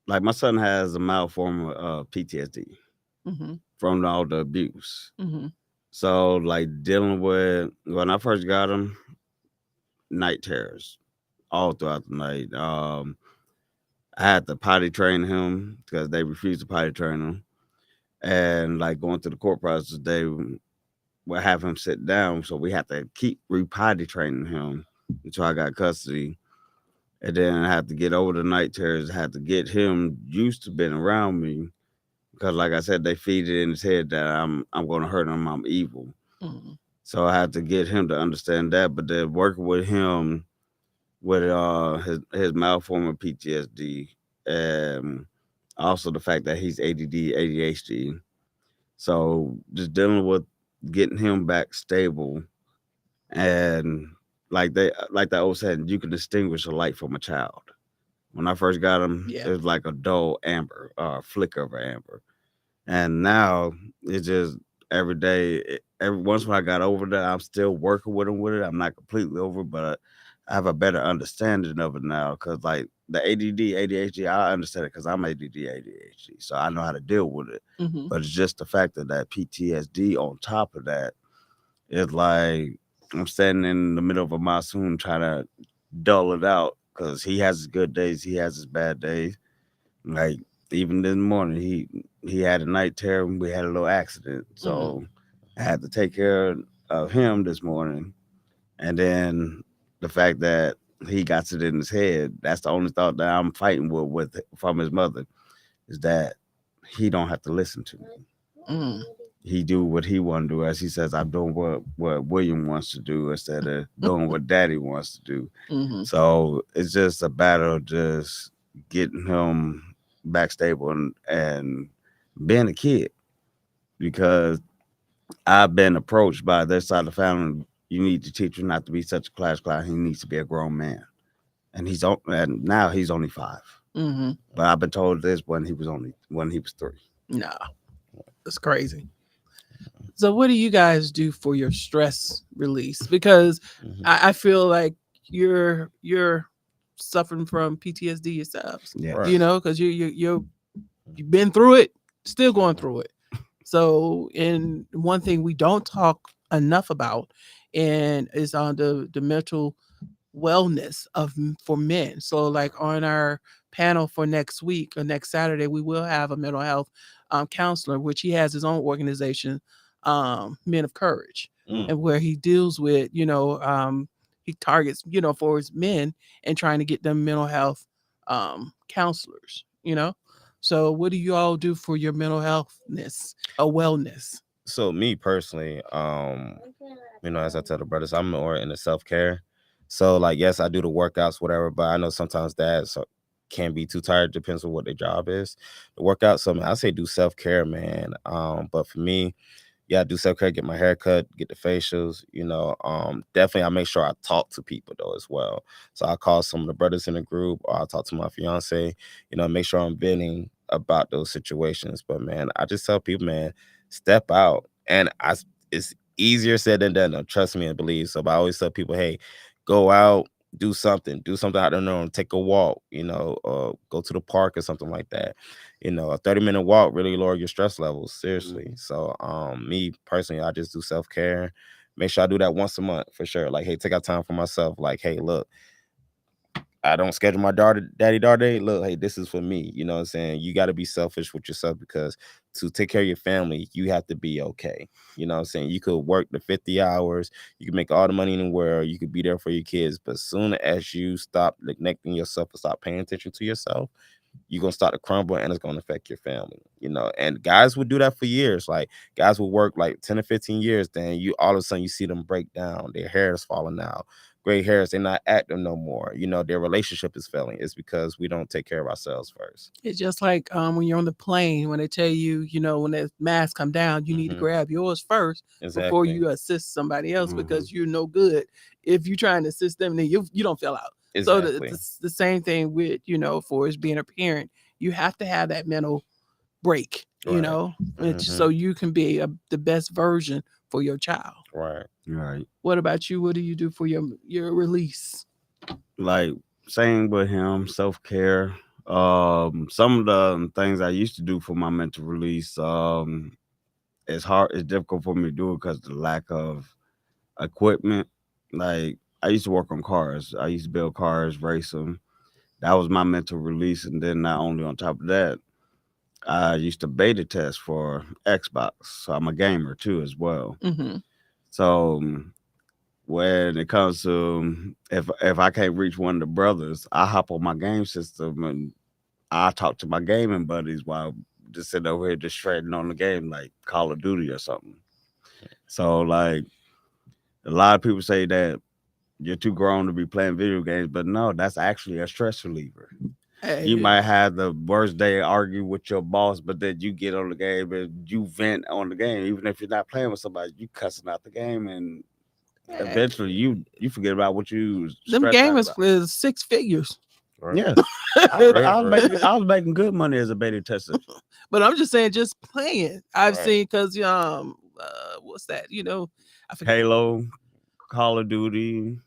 like, my son has a mild form of PTSD Mm-hmm. from all the abuse. Mm-hmm. So, like, dealing with when I first got him, night terrors all throughout the night. I had to potty train him because they refused to potty train him, and like going through the court process, they would have him sit down, so we had to keep re-potty training him until I got custody. And then I had to get over the night terrors. I had to get him used to being around me because, like I said, they feed it in his head that I'm going to hurt him. I'm evil. Mm-hmm. So I had to get him to understand that. But then working with him with his malform of PTSD, and also the fact that he's ADD, ADHD. So just dealing with getting him back stable, and like that old saying, you can distinguish a light from a child. When I first got him, Yeah. it was like a dull amber, flicker of amber, and now it's just every day. Every once when I got over that, I'm still working with him with it. I'm not completely over, but I have a better understanding of it now. Cause like the ADD, ADHD, I understand it because I'm ADD, ADHD, so I know how to deal with it. Mm-hmm. But it's just the fact of that PTSD on top of that. It's like I'm standing in the middle of a monsoon trying to dull it out because he has his good days, he has his bad days. Like even this morning, he had a night terror. And we had a little accident, Mm-hmm. so I had to take care of him this morning. And then the fact that he got it in his head, that's the only thought that I'm fighting with from his mother, is that he don't have to listen to me. Mm-hmm. He do what he want to do. As he says, I'm doing what William wants to do instead of doing what Daddy wants to do. Mm-hmm. So it's just a battle of just getting him back stable and being a kid, because I've been approached by their side of the family. You need to teach him not to be such a class clown. He needs to be a grown man, and now he's only 5. Mm-hmm. But I've been told this when he was 3. Nah, that's crazy. So, what do you guys do for your stress release? Because Mhm. I feel like you're suffering from PTSD yourselves. Yeah. Right. You know, because you've been through it, still going through it. So, and one thing we don't talk enough about, and is on the mental wellness for men. So, like on our panel for next week or next Saturday, we will have a mental health counselor, which he has his own organization, Men of Courage, Mm. and where he deals with, he targets, for his men and trying to get them mental health counselors. So, what do you all do for your mental healthness or wellness? So me personally, as I tell the brothers, I'm more into self-care. So like, yes, I do the workouts, whatever, but I know sometimes dads can be too tired, depends on what their job is. The workout, so man, I say do self-care, man. But for me, yeah, I do self-care, get my hair cut, get the facials, definitely I make sure I talk to people though as well. So I call some of the brothers in the group, or I talk to my fiance, make sure I'm venting about those situations. But man, I just tell people, man, step out. And it's easier said than done, though, trust me and believe. So but I always tell people, hey, go out, do something I don't know, take a walk, go to the park or something like that. A 30-minute walk really lower your stress levels, seriously. So me personally, I just do self-care. Make sure I do that once a month for sure. Like, hey, take out time for myself. Like, hey, look, I don't schedule my daughter day. Look, hey, this is for me. You know what I'm saying? You got to be selfish with yourself, because to take care of your family, you have to be okay. You know what I'm saying? You could work the 50 hours, you can make all the money in the world, you could be there for your kids, but soon as you stop neglecting yourself and stop paying attention to yourself, you're gonna start to crumble, and it's gonna affect your family. And guys would do that for years. Like, guys will work like 10 or 15 years, then you all of a sudden you see them break down, their hair is falling out, gray hairs, they're not active no more. You know, their relationship is failing. It's because we don't take care of ourselves first. It's just like when you're on the plane, when they tell you, when the mask come down, you need to Mhm. grab yours first before Exactly. you assist somebody else, because Mhm. you're no good if you're trying to assist them, then you don't fill out. So Exactly. the same thing with, for as being a parent, you have to have that mental break, Right. so Mhm. you can be the best version for your child. Right. Right. What about you? What do you do for your release? Like same with him, self-care. Some of the things I used to do for my mental release, it's difficult for me to do it because the lack of equipment. Like I used to work on cars. I used to build cars, race them. That was my mental release. And then not only on top of that, I used to beta test for Xbox. So I'm a gamer too as well. Mm-hmm. So when it comes to if I can't reach one of the brothers, I hop on my game system and I talk to my gaming buddies while just sitting over here just shredding on the game like Call of Duty or something. So like a lot of people say that you're too grown to be playing video games, but no, that's actually a stress reliever. You Hey, might have the worst day, argue with your boss, but then you get on the game and you vent on the game. Even if you're not playing with somebody, you cussing out the game, and hey, eventually you forget about what you was them stressed out gamers about. is 6 figures. Right. Yeah, Right. I was making good money as a beta tester. But I'm just saying, just playing. I've Right. seen, because what's that? I forget. Halo, Call of Duty,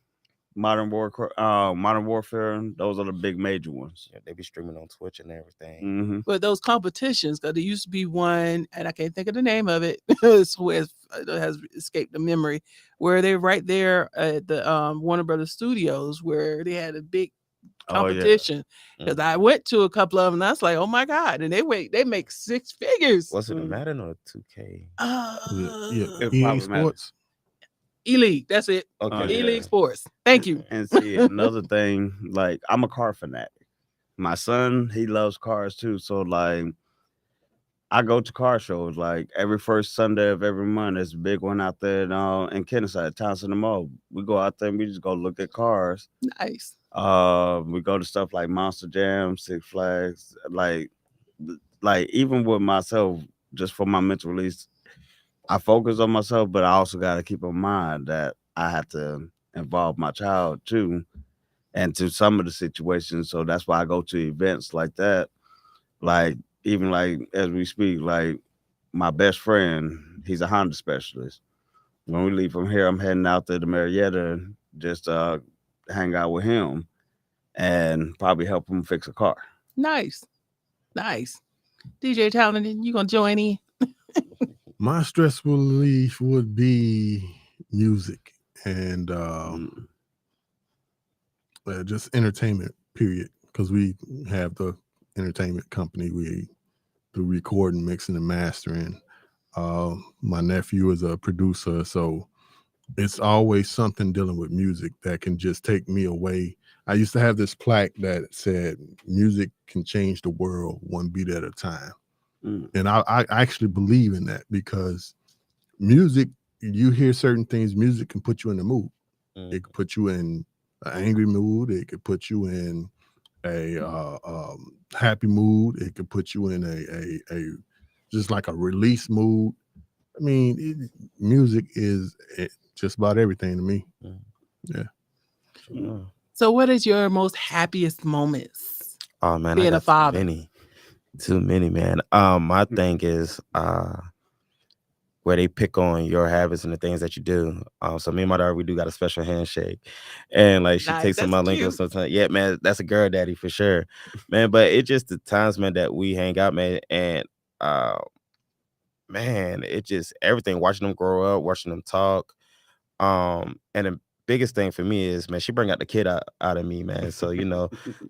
Modern Warfare. Those are the big major ones. Yeah, they be streaming on Twitch and everything. Mm-hmm. But those competitions, because there used to be one, and I can't think of the name of it. It has escaped the memory, where they're right there at the Warner Brothers Studios, where they had a big Oh yeah. competition. Because I went to a couple of them, and I was like, oh my god! And they make 6 figures. Was it a Madden or 2K? Yeah, It EA probably matters. Sports. Elite, that's it. Okay. Oh, Elite yeah. Sports. Thank you. And see another thing, like I'm a car fanatic. My son, he loves cars too. So like I go to car shows like every first Sunday of every month. There's a big one out there in Kennesaw, Town Center Mall. We go out there and we just go look at cars. Nice. We go to stuff like Monster Jam, Six Flags, like even with myself, just for my mental release, I focus on myself, but I also got to keep in mind that I have to involve my child too, and to some of the situations. So that's why I go to events like that. Like even like as we speak, like my best friend, he's a Honda specialist. When we leave from here, I'm heading out there to Marietta just hang out with him and probably help him fix a car. Nice. Nice. DJ Talented, you gonna join in? My stress relief would be music and Mm. just entertainment. Period. Because we have the entertainment company. We do recording, mixing, and mastering. My nephew is a producer, so it's always something dealing with music that can just take me away. I used to have this plaque that said, "Music can change the world one beat at a time." Mm. And I actually believe in that, because music, you hear certain things, music can put you in the mood. Mm. It could put you in an angry mood. It could put you in a happy mood. It could put you in a just like a release mood. I mean, music is just about everything to me. Sure. So, what is your most happiest moments? Oh man, Being I a got father. too many, man. My thing is where they pick on your habits and the things that you do. So me and my daughter, we do got a special handshake, and like she Nice, takes some of that's my lingo cute. sometimes. Yeah, man, that's a girl daddy for sure, man. But it just the times, man, that we hang out, man, and man, it just everything. Watching them grow up, watching them talk. And the biggest thing for me is, man, she bring out the kid out of me, man. So,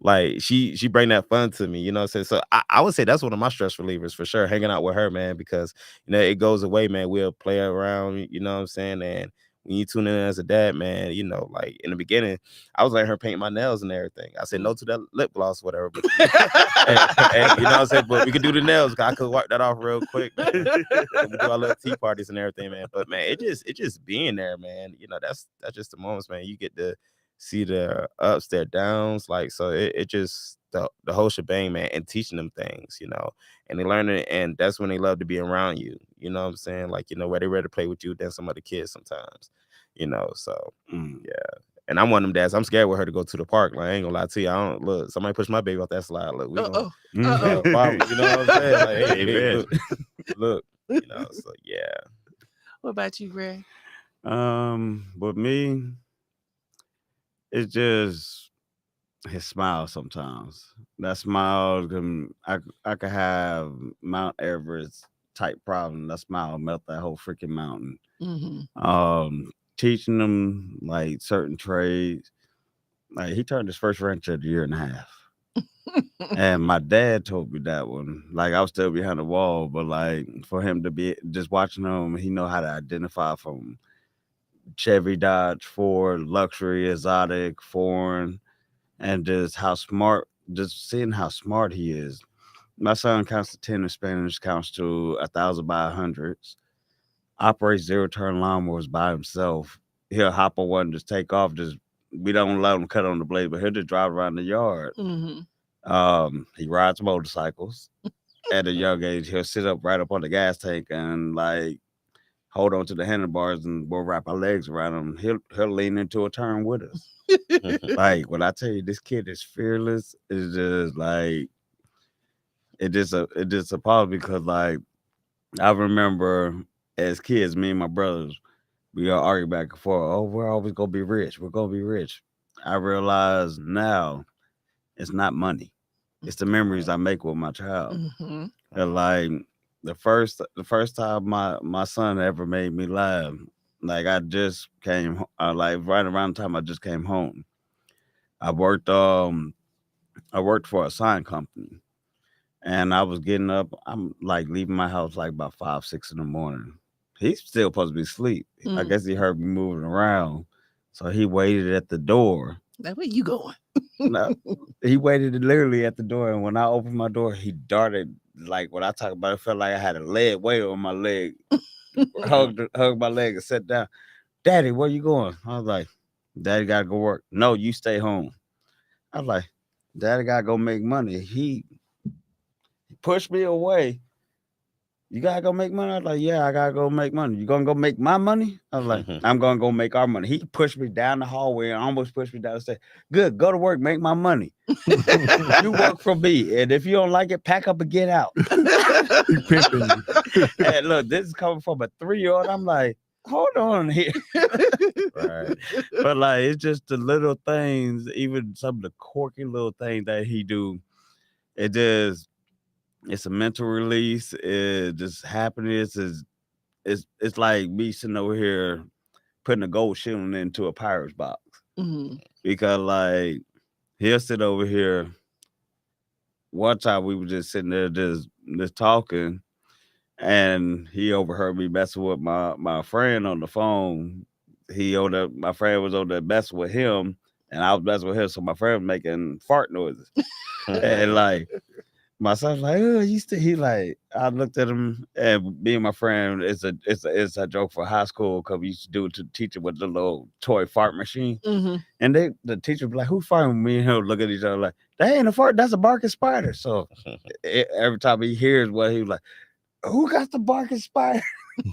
like she bring that fun to me, you know what I'm saying? So I would say that's one of my stress relievers for sure, hanging out with her, man, because it goes away, man. We'll play around, you know what I'm saying? And when you tune in as a dad, man, you know, like in the beginning, I was letting her paint my nails and everything. I said no to that lip gloss, whatever. But and you know what I'm saying? But we could do the nails. I could wipe that off real quick, man. And we do our little tea parties and everything, man. But man, it just being there, man. You know, that's just the moments, man. You get to see their ups, their downs, like so. It just the whole shebang, man, and teaching them things, you know, and they learn it, and that's when they love to be around you. You know what I'm saying? Like, you know, where they ready to play with you than some other kids sometimes, you know. So yeah. And I'm one of them dads. I'm scared with her to go to the park. Like, I ain't gonna lie to you. I don't look. Somebody push my baby off that slide. Look, we gonna have a problem. You know what I'm saying? Like, hey, look, you know. So yeah. What about you, Greg? With me, it's just his smile sometimes. That smile I could have Mount Everest type problem. That smile melt that whole freaking mountain. Teaching them like certain trades. Like he turned his first wrench at a year and a half. And my dad told me that one. Like I was still behind the wall, but like for him to be just watching him, he know how to identify from Chevy, Dodge, Ford, luxury, exotic, foreign, and just seeing how smart he is. My son counts to 10 in Spanish, counts to 1,000 by hundreds, operates zero-turn lawnmowers by himself. He'll hop on one, just take off. We don't let him cut on the blade, but he'll just drive around the yard. He rides motorcycles. At a young age, he'll sit up right up on the gas tank and like hold on to the handlebars, and we'll wrap our legs around him. He'll lean into a turn with us. Like when I tell you this kid is fearless, it's just like it just appalls because like I remember as kids, me and my brothers, we all argue back and forth. Oh, we're always gonna be rich. We're gonna be rich. I realize now it's not money. It's the memories I make with my child. And like the first time my son ever made me laugh, like I just came like right around the time I just came home. I worked for a sign company, and I was getting up. I'm like leaving my house like about 5, 6 in the morning. He's still supposed to be asleep. I guess he heard me moving around, so he waited at the door. Like, where you going? No, he waited literally at the door, and when I opened my door, he darted. Like when I talk about it, felt like I had a lead weight on my leg. hugged my leg and sat down. Daddy, where you going? I was like, Daddy gotta go work. No, you stay home. I was like, Daddy gotta go make money. He pushed me away. You gotta go make money? I was like, yeah, I gotta go make money. You gonna go make my money? I was like, I'm gonna go make our money. He pushed me down the hallway and almost pushed me down and said, good, go to work, make my money. You work for me. And if you don't like it, pack up and get out. And look, this is coming from a 3-year-old. I'm like, hold on here. Right. But like it's just the little things, even some of the quirky little things that he do. It's a mental release. It just happiness is it's like me sitting over here putting a gold shilling into a pirate's box. Because like he'll sit over here. One time we were just sitting there just talking, and he overheard me messing with my friend on the phone. My friend was on there messing with him, and I was messing with him, so my friend was making fart noises. And like my son's like, oh, he like, I looked at him, and me and my friend, it's a joke for high school because we used to do it to the teacher with the little toy fart machine. And the teacher would be like, who farting? Me and him look at each other like, that ain't a fart, that's a barking spider. So every time he hears what he was like, who got the barking spider?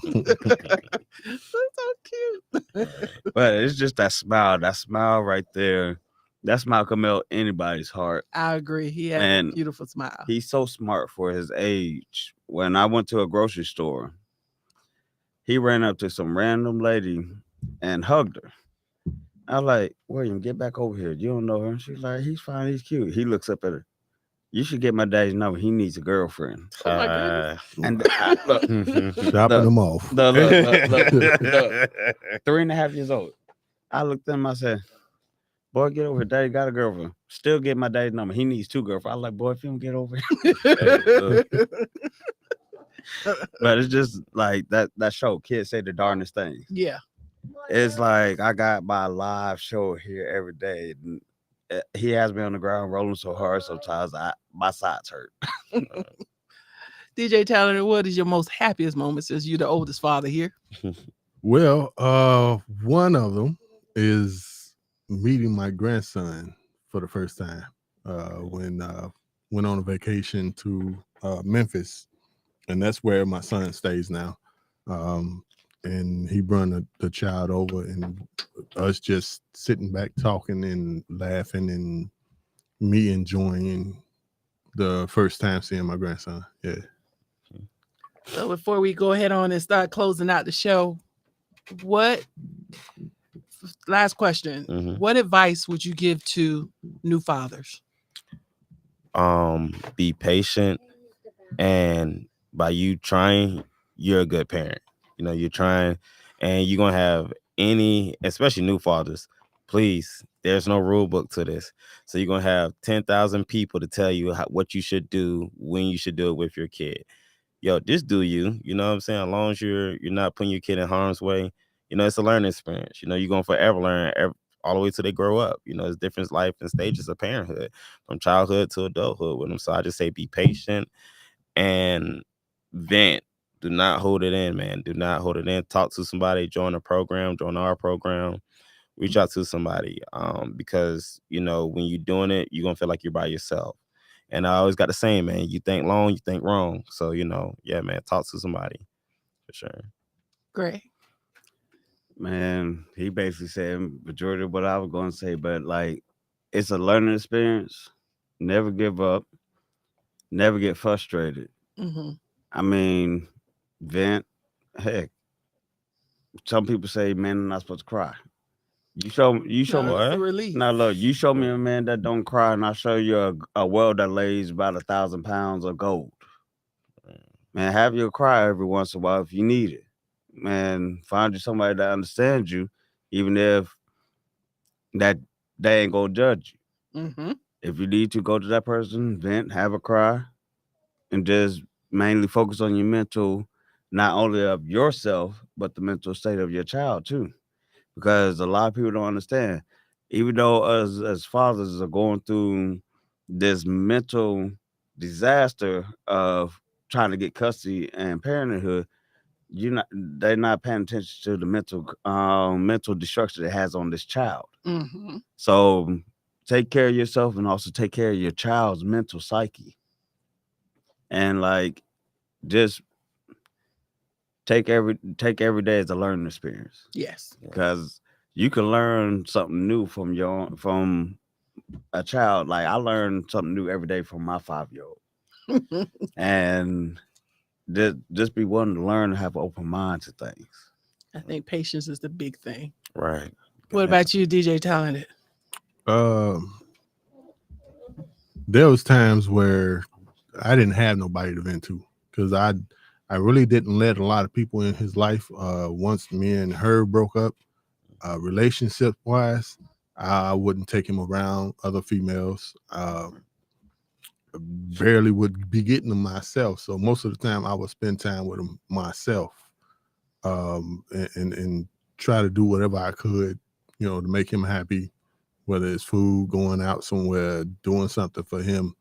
That's so cute. But it's just that smile right there. That smile can melt anybody's heart. I agree. He has a beautiful smile. He's so smart for his age. When I went to a grocery store, he ran up to some random lady and hugged her. I was like, William, get back over here. You don't know her. She's like, he's fine, he's cute. He looks up at her. You should get my daddy's number. He needs a girlfriend. Oh my goodness. And look, dropping them off. Look, 3.5 years old. I looked at him, I said, boy, get over here. Daddy got a girlfriend. Still get my daddy's number. He needs 2 girlfriends. I was like, boy, if you don't get over here. But it's just like that show. Kids say the darndest things. Yeah. it's like I got my live show here every day. He has me on the ground rolling so hard sometimes my sides hurt. DJ Talented, what is your most happiest moment since you're the oldest father here? Well, one of them is meeting my grandson for the first time when went on a vacation to Memphis, and that's where my son stays now. And he brought the child over, and us just sitting back talking and laughing, and me enjoying the first time seeing my grandson. Yeah. So before we go ahead on and start closing out the show, what last question? Mhm. What advice would you give to new fathers? Be patient, and by you trying, you're a good parent. You know, you're trying, and you're gonna have any, especially new fathers. Please, there's no rule book to this, so you're gonna have 10,000 people to tell you what you should do, when you should do it with your kid. Yo, just do you. You know what I'm saying? As long as you're not putting your kid in harm's way, you know, it's a learning experience. You know, you're gonna forever learn all the way till they grow up. You know, it's different life and stages of parenthood, from childhood to adulthood with them. So I just say be patient and vent. Do not hold it in, man. Do not hold it in. Talk to somebody, join a program, join our program, reach out to somebody. Because you know, when you're doing it, you're gonna feel like you're by yourself. And I always got the same, man. You think long, you think wrong. So, you know, yeah, man, talk to somebody for sure. Great. Man, he basically said majority of what I was going to say, but like, it's a learning experience. Never give up. Never get frustrated. Mm-hmm. I mean, vent. Heck, some people say men are not supposed to cry. You show No, me. it's a What? relief. Now look, you show me a man that don't cry, and I show you a well that lays about 1,000 pounds of gold. Man, have your cry every once in a while if you need it. Man, find you somebody that understands you, even if that they ain't gonna judge you. Mm-hmm. If you need to go to that person, vent, have a cry, and just mainly focus on your mental, not only of yourself, but the mental state of your child too. Because a lot of people don't understand. Even though us as fathers are going through this mental disaster of trying to get custody and parenthood, they're not paying attention to the mental destruction it has on this child. Mm-hmm. So take care of yourself and also take care of your child's mental psyche. And like just take every day as a learning experience. Yes. Because you can learn something new from a child. Like I learn something new every day from my 5-year-old. And just be willing to learn and have an open mind to things. I think patience is the big thing. Right. What about you, DJ Talented? There was times where I didn't have nobody to vent to, because I really didn't let a lot of people in his life. Once me and her broke up, relationship wise, I wouldn't take him around other females. Barely would be getting them myself. So most of the time I would spend time with him myself, and try to do whatever I could, to make him happy, whether it's food, going out somewhere, doing something for him.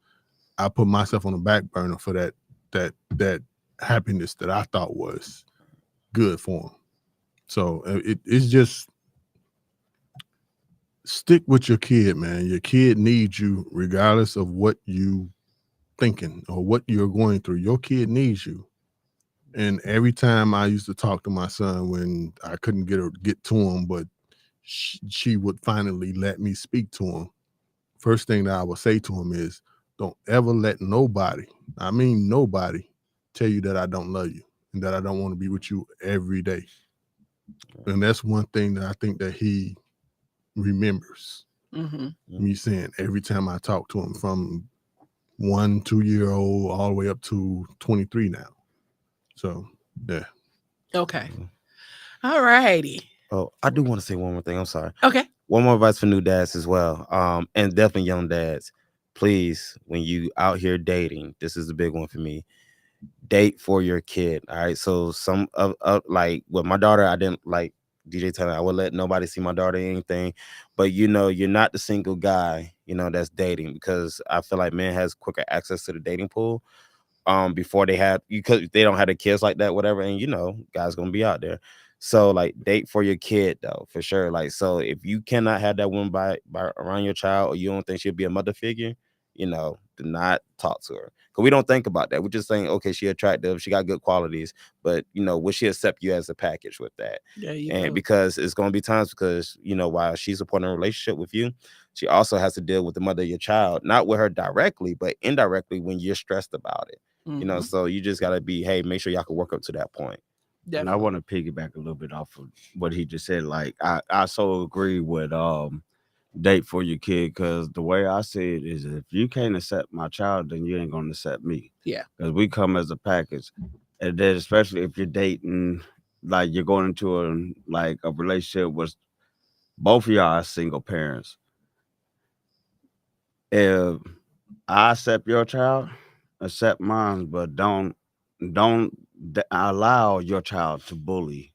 I put myself on the back burner for that happiness that I thought was good for him. So it's just stick with your kid, man. Your kid needs you regardless of what you thinking or what you're going through. Your kid needs you. And every time I used to talk to my son when I couldn't get to him, but she would finally let me speak to him. First thing that I would say to him is, don't ever let nobody, I mean nobody, tell you that I don't love you and that I don't want to be with you every day. And that's one thing that I think that he remembers. Mm-hmm. Me saying every time I talk to him, from 1-2-year-old all the way up to 23 now. So yeah. Okay. All righty. Oh, I do want to say one more thing. I'm sorry. Okay. One more advice for new dads as well. And definitely young dads. Please, when you out here dating, this is the big one for me. Date for your kid. All right. So some of like with my daughter, I didn't like DJ telling I would let nobody see my daughter or anything. But you're not the single guy, that's dating, because I feel like men has quicker access to the dating pool before they have because they don't have the kids like that, whatever. And guys gonna be out there. So like date for your kid though, for sure. Like so if you cannot have that woman by around your child or you don't think she'll be a mother figure, do not talk to her. Because we don't think about that. We're just saying, okay, she attractive, she got good qualities, but will she accept you as a package with that? There you And go. because it's gonna be times because while she's supporting a relationship with you, she also has to deal with the mother of your child, not with her directly, but indirectly when you're stressed about it. Mhm. So you just gotta be, hey, make sure y'all can work up to that point. And I Definitely. want to piggyback a little bit off of what he just said. Like I so agree with date for your kid, because the way I see it is if you can't accept my child, then you ain't gonna accept me. Yeah. Because we come as a package. And then especially if you're dating, like you're going into a relationship with both of y'all are single parents. If I accept your child, accept mine, but don't allow your child to bully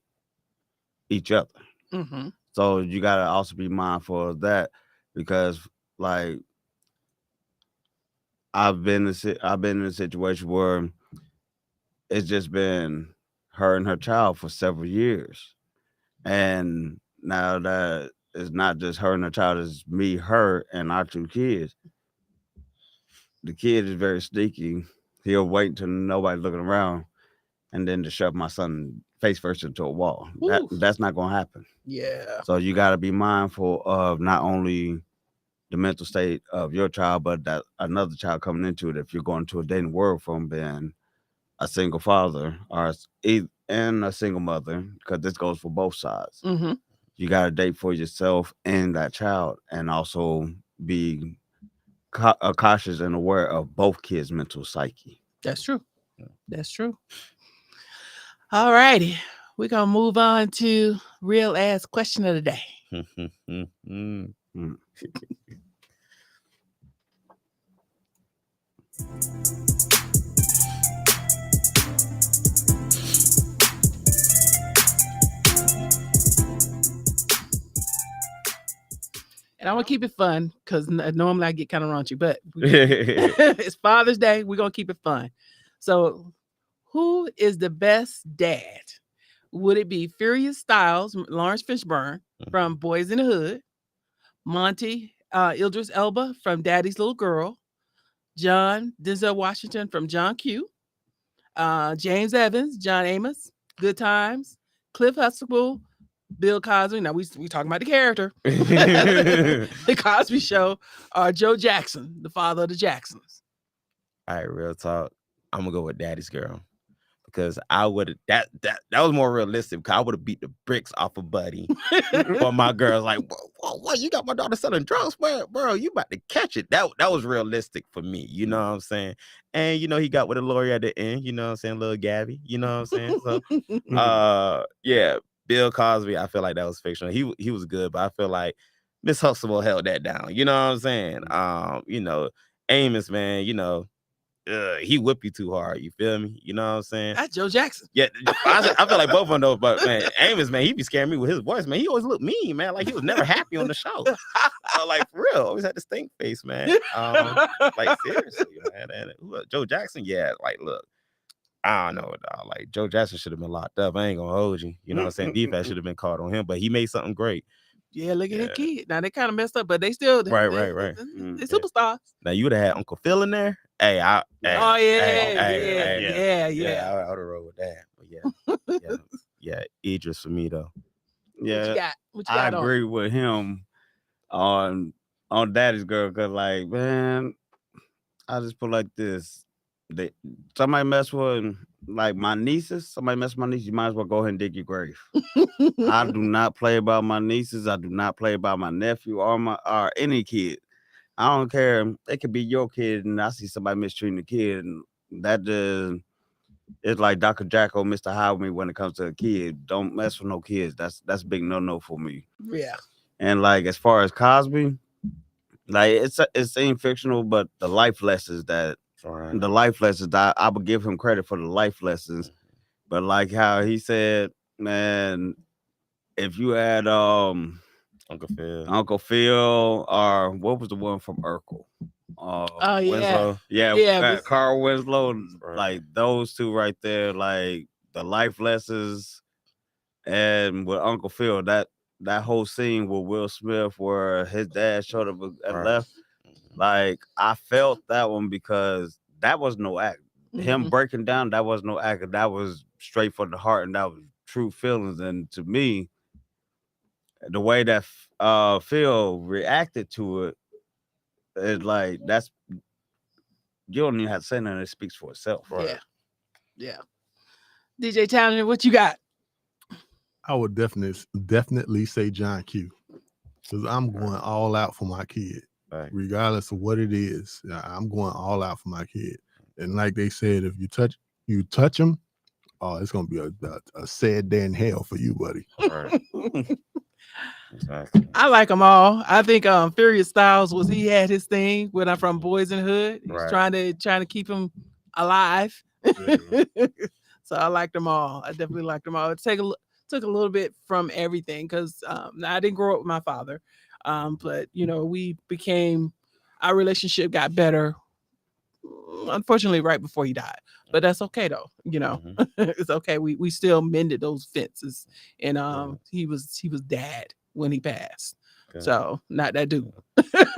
each other. Mm-hmm. So you gotta also be mindful of that, because like I've been in a situation where it's just been her and her child for several years, and now that it's not just her and her child, it's me, her, and our two kids. The kid is very sneaky. He'll wait until nobody's looking around, and then to shove my son face first into a wall. Oof. That's not gonna happen. Yeah. So you got to be mindful of not only the mental state of your child, but that another child coming into it. If you're going to a dating world from being a single father and a single mother, because this goes for both sides. Mm-hmm. You got to date for yourself and that child, and also be cautious and aware of both kids' mental psyche. That's true. That's true. All righty. We're gonna move on to real ass question of the day. Mm. Mm. And I'm gonna keep it fun because normally I get kind of raunchy, but it's Father's Day. We're gonna keep it fun. So, who is the best dad? Would it be Furious Styles, Lawrence Fishburne from Boys in the Hood, Monty Idris Elba from Daddy's Little Girl, John Denzel Washington from John Q, James Evans, John Amos, Good Times, Cliff Huxtable, Bill Cosby. Now we talking about the character, the Cosby Show, or Joe Jackson, the father of the Jacksons. All right, real talk. I'm gonna go with Daddy's Girl. Because I would that was more realistic. Because I would have beat the bricks off of Buddy for my girls. Like, what? You got my daughter selling drugs, bro? You about to catch it? That was realistic for me. You know what I'm saying? And he got with a lawyer at the end. You know what I'm saying? Little Gabby. You know what I'm saying? So, yeah, Bill Cosby. I feel like that was fictional. He was good, but I feel like Miss Huxtable held that down. You know what I'm saying? Amos, man. He whip you too hard. You feel me? You know what I'm saying? That's Joe Jackson. Yeah, I feel like both of them though. But man, Amos, man, he be scaring me with his voice, man. He always looked mean, man. Like he was never happy on the show. Like for real, always had the stink face, man. Like seriously, man. And Joe Jackson, yeah. Like look, I don't know, dog. Like Joe Jackson should have been locked up. I ain't gonna hold you. You know what I'm saying? Defense should have been called on him, but he made something great. Yeah, look at his kid. Now they kind of messed up, but they still Right. They're superstars. Now you would have had Uncle Phil in there. Hey, Oh yeah, yeah. I would have rolled with that. But yeah. Idris for me though. Yeah, What you I got agree with him on Daddy's Girl, because like, man, I just put like this. Somebody mess with like my nieces, somebody mess with my niece, you might as well go ahead and dig your grave. I do not play about my nieces. I do not play about my nephew or any kid. I don't care. It could be your kid, and I see somebody mistreating the kid, and that just it's like Dr. Jacko, Mr. Howard me when it comes to a kid. Don't mess with no kids. That's a big no for me. Yeah. And like as far as Cosby, like it seemed fictional, but the life lessons that I would give him credit for the life lessons. But like how he said, man, if you had Uncle Phil. Uncle Phil, or what was the one from Urkel? Oh yeah, Winslow. yeah. Carl Winslow, Right. like those two right there, like the life lessons, and with Uncle Phil, that whole scene with Will Smith where his dad showed up and Right. left, like I felt that one because that was no act. Him Mhm. breaking down, that was no act. That was straight from the heart, and that was true feelings. And to me, the way that Phil reacted to it is like that's you don't even have to say nothing. It speaks for itself. Yeah, yeah. DJ Townsend, what you got? I would definitely say John Q. Because I'm going all out for my kid, Right. regardless of what it is. I'm going all out for my kid. And like they said, if you touch him, oh, it's gonna be a sad day in hell for you, buddy. Right. Exactly. I like them all. I think Furious Styles he had his thing when I'm from Boys in the Hood. He's Right. trying to keep him alive. Yeah. So I liked them all. I definitely liked them all. It took a little bit from everything because I didn't grow up with my father, but our relationship got better. Unfortunately, right before he died, but that's okay though. Mhm. It's okay. We still mended those fences, and Yeah. he was dad when he passed. Good. So not that dude.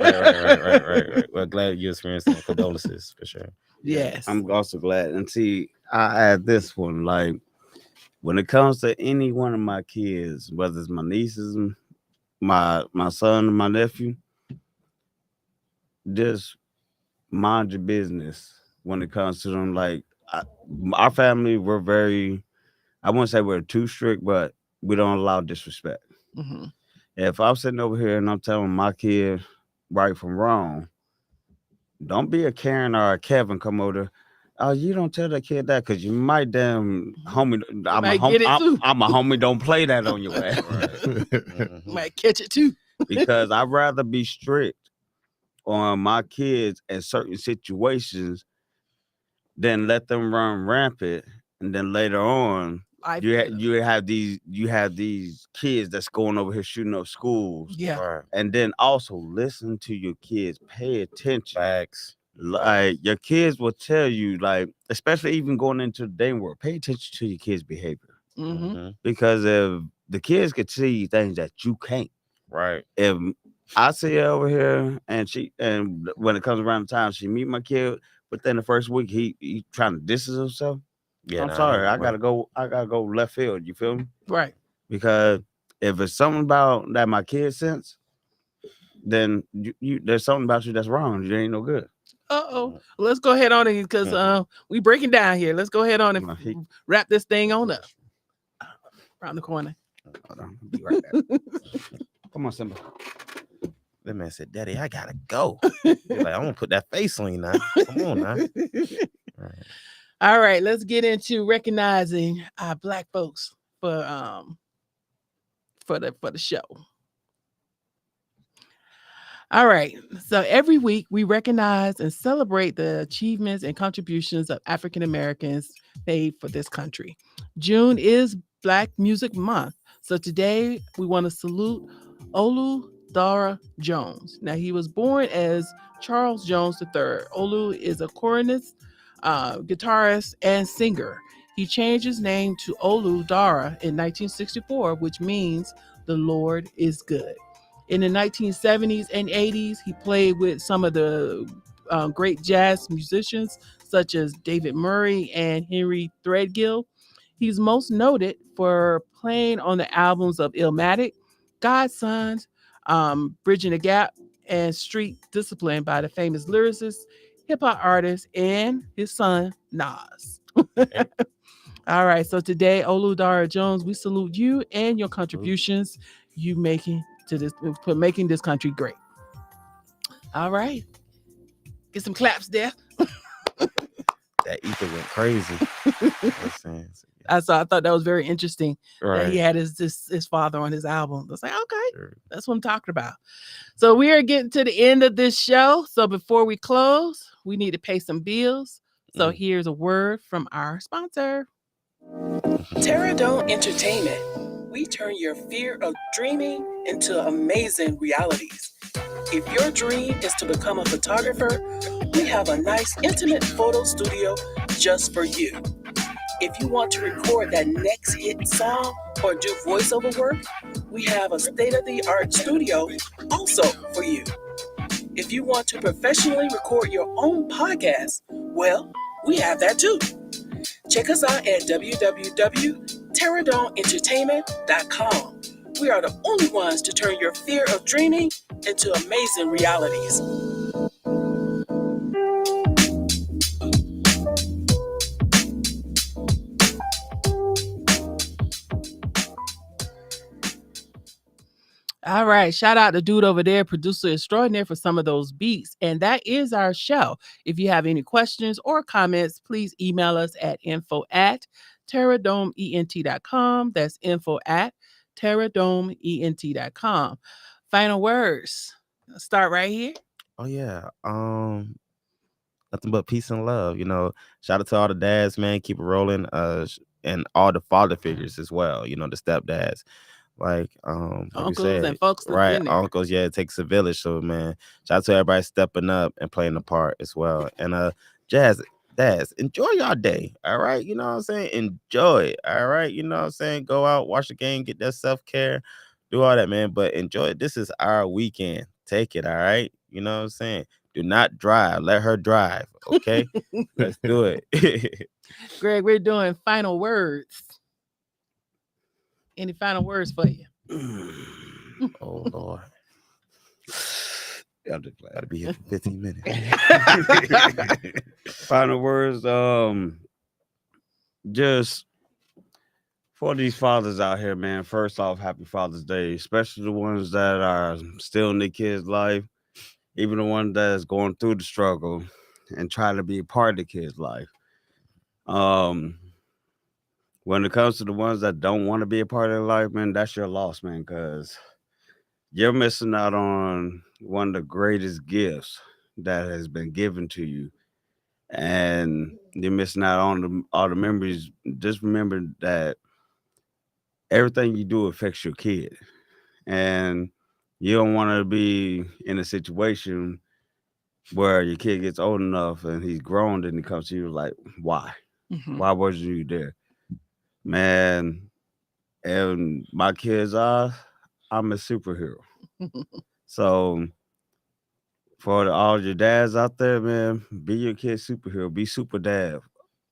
Right. Well, glad you experienced that. Condolences for sure. Yes. I'm also glad. And see, I add this one, like when it comes to any one of my kids, whether it's my nieces, my son, my nephew, just mind your business when it comes to them. Like our family, we're very, I wouldn't say we're too strict, but we don't allow disrespect. Mhm. If I'm sitting over here and I'm telling my kid right from wrong, don't be a Karen or a Kevin come over. Oh, you don't tell that kid that because you might damn homie. Might get it too. I'm a homie. Don't play that on your ass. Right. Mhm. Might catch it too. Because I'd rather be strict on my kids in certain situations than let them run rampant, and then later on you have these kids that's going over here shooting up schools. Yeah. Right. And then also listen to your kids, pay attention. Facts. Like your kids will tell you, like, especially even going into the dating world, pay attention to your kids' behavior. Mm-hmm. Mhm. Because if the kids could see things that you can't, Right. if I see her over here and when it comes around the time she meet my kid, within the first week he trying to distance himself. Yeah. I'm nah, sorry, I right. gotta go left field. You feel me? Right. Because if it's something about that my kid sense, then you there's something about you that's wrong. You ain't no good. Uh-oh. Let's go ahead on it because we breaking down here. Let's go ahead on and wrap this thing on up. Around the corner. Hold on, I'll be right back. Come on, Simba. That man said, "Daddy, I gotta go." He's like, "I'm gonna put that face on you now. Come on now." Right. All right, let's get into recognizing our Black folks for the show. All right. So every week we recognize and celebrate the achievements and contributions of African Americans made for this country. June is Black Music Month. So today we want to salute Olu Dara Jones. Now he was born as Charles Jones III. Olu is a cornetist, guitarist, and singer. He changed his name to Olu Dara in 1964, which means the Lord is good. In the 1970s and 80s, he played with some of the great jazz musicians such as David Murray and Henry Threadgill. He's most noted for playing on the albums of Illmatic, Godsons, Bridging the Gap, and Street Discipline by the famous lyricist, hip hop artist, and his son, Nas. All right, so today, Oludara Jones, we salute you and your contributions you making to this, for making this country great. All right, get some claps there. That ether went crazy. I thought that was very interesting that he Right. had his father on his album. I was like, okay, Sure. that's what I'm talking about. So we are getting to the end of this show. So before we close, we need to pay some bills. So here's a word from our sponsor. Terradome Entertainment. we turn your fear of dreaming into amazing realities. If your dream is to become a photographer, we have a nice intimate photo studio just for you. If you want to record that next hit song or do voiceover work, we have a state-of-the-art studio also for you. If you want to professionally record your own podcast, well, we have that too. Check us out at www.terradomeentertainment.com. We are the only ones to turn your fear of dreaming into amazing realities. All right. Shout out to dude over there, producer extraordinaire, for some of those beats. And that is our show. If you have any questions or comments, please email us at info@terradomient.com. That's info@terradomient.com. Final words. Start right here. Oh yeah. Nothing but peace and love. Shout out to all the dads, man. Keep it rolling. And all the father figures as well. The stepdads. Like we Uncles said, and folks that's right? in there. Uncles, yeah, it takes a village. So man, shout out to everybody stepping up and playing the part as well. And Jazz, dads, enjoy your day. All right, you know what I'm saying? Enjoy it. All right, you know what I'm saying? Go out, watch the game, get that self-care, do all that, man. But enjoy it. This is our weekend. Take it, all right? You know what I'm saying? Do not drive. Let her drive. Okay. Let's do it. Greg, we're doing final words. Any final words for you? Oh Lord. I'm just playing. Gotta be here for 15 minutes. Final words. Just for these fathers out here, man. First off, happy Father's Day, especially the ones that are still in their kids' life, even the one that's going through the struggle and trying to be a part of the kid's life. When it comes to the ones that don't want to be a part of their life, man, that's your loss, man, because you're missing out on one of the greatest gifts that has been given to you. And you're missing out on all the memories. Just remember that everything you do affects your kid. And you don't want to be in a situation where your kid gets old enough and he's grown and he comes to you like, why? Mhm. Why wasn't you there? Man, and my kids are, I'm a superhero. So for all your dads out there, man, be your kid's superhero. Be super dad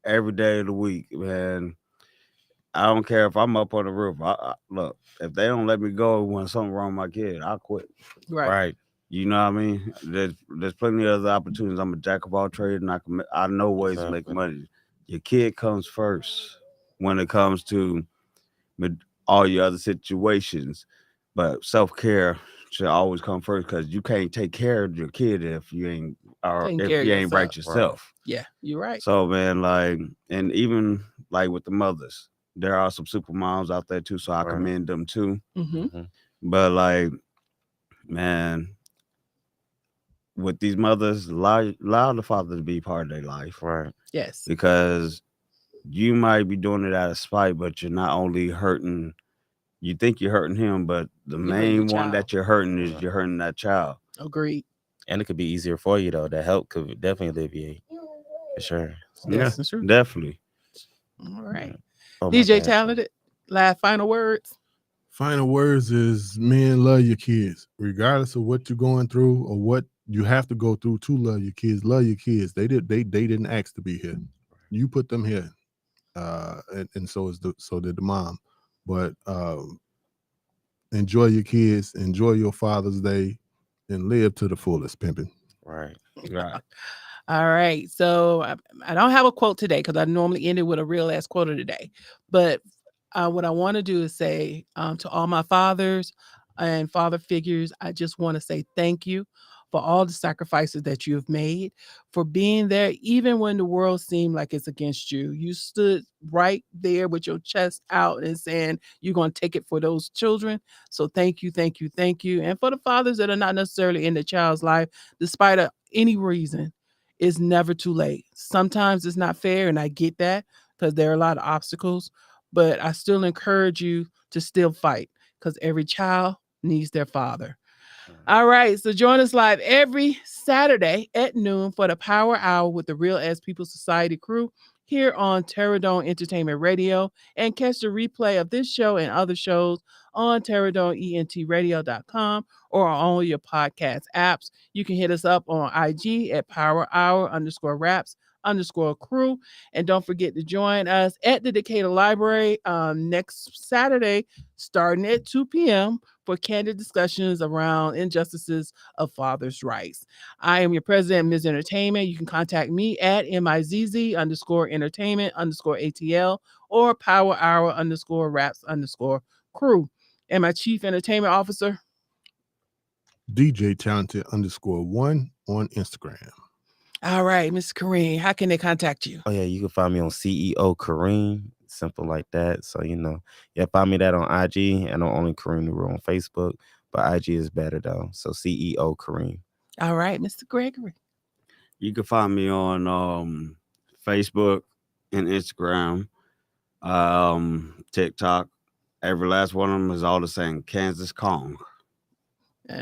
every day of the week, man. I don't care if I'm up on the roof. Look, if they don't let me go when something wrong with my kid, I'll quit. Right. Right. You know what I mean? There's plenty of other opportunities. I'm a jack of all trades, and I know ways to make Exactly. money. Your kid comes first when it comes to all your other situations, but self-care should always come first because you can't take care of your kid if you ain't Taking care of right yourself. yourself. Yeah, you're right. So man, like, and even like with the mothers, there are some super moms out there too, so I Right. commend them too. Mhm. Mhm. But like, man, with these mothers, allow the father to be part of their life Right. Yes. because you might be doing it out of spite, but you're not only hurting. You think you're hurting him, but the You're hurting the main one child. that you're hurting is you're hurting that child. Agreed. And it could be easier for you though. That help could definitely alleviate for sure. So, Yeah, Yes, it's true. definitely. All right. oh, my DJ bad. Talented, last final words. Final words is men, love your kids, regardless of what you're going through or what you have to go through to love your kids. Love your kids. They didn't ask to be here. You put them here, and so did the mom. But enjoy your kids, enjoy your Father's Day, and live to the fullest, pimping. Right. Right. All right. So I don't have a quote today because I normally end it with a real ass quote of the day. But what I want to do is say to all my fathers and father figures, I just want to say thank you for all the sacrifices that you have made, for being there even when the world seemed like it's against you. You stood right there with your chest out and saying you're going to take it for those children. So thank you, thank you, thank you. And for the fathers that are not necessarily in the child's life, despite any reason, it's never too late. Sometimes it's not fair, and I get that because there are a lot of obstacles. but I still encourage you to still fight because every child needs their father. All right, so join us live every Saturday at noon for the Power Hour with the Real As People Society crew here on Terradome Entertainment Radio, and catch the replay of this show and other shows on terradomeentradio.com or on all your podcast apps. You can hit us up on IG at Power Hour _raps _crew. And don't forget to join us at the Decatur Library next Saturday, starting at 2 p.m. for candid discussions around injustices of fathers' rights. I am your president, Ms. Entertainment. You can contact me at MIZZ_entertainment_ATL or Power Hour _raps_crew. And my chief entertainment officer, DJ Talented _1 on Instagram. all right, Mr. Kareem, how can they contact you? Oh yeah, you can find me on CEO Kareem, simple like that. So find me that on IG, and on only Kareem Nuru on Facebook, but IG is better though. So CEO Kareem. All right, Mr. Gregory. You can find me on Facebook and Instagram, TikTok. Every last one of them is all the same. Kansas Kong.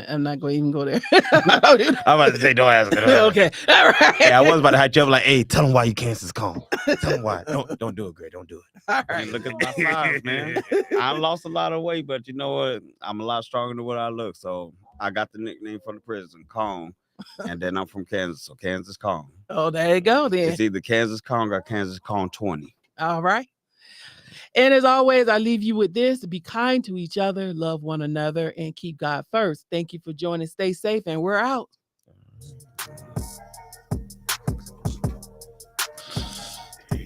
I'm not going to even go there. I'm about to say, don't ask me. Okay. All right. Yeah, I was about to hype you up like, hey, tell them why you Kansas Kong. Tell them why. Don't do it, Greg. Don't do it. All Hey, right. look at my size, man. I lost a lot of weight, but you know what? I'm a lot stronger than what I look. So I got the nickname from the prison, Kong. And then I'm from Kansas, so Kansas Kong. Oh, there you go then. It's either Kansas Kong or Kansas Kong 20. All right. And as always, I leave you with this: be kind to each other, love one another, and keep God first. Thank you for joining. Stay safe, and we're out.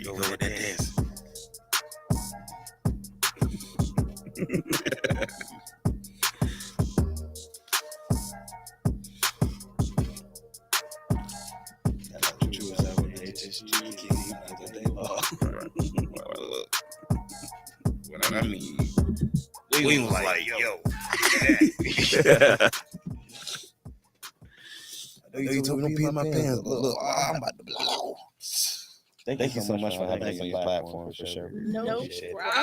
Go with that dance. What I mean, we was like, yo. I know you told me to be in my pants, but look, I'm about to blow. Thank you so much for having us on your platform, for sure. No Appreciate it. problem.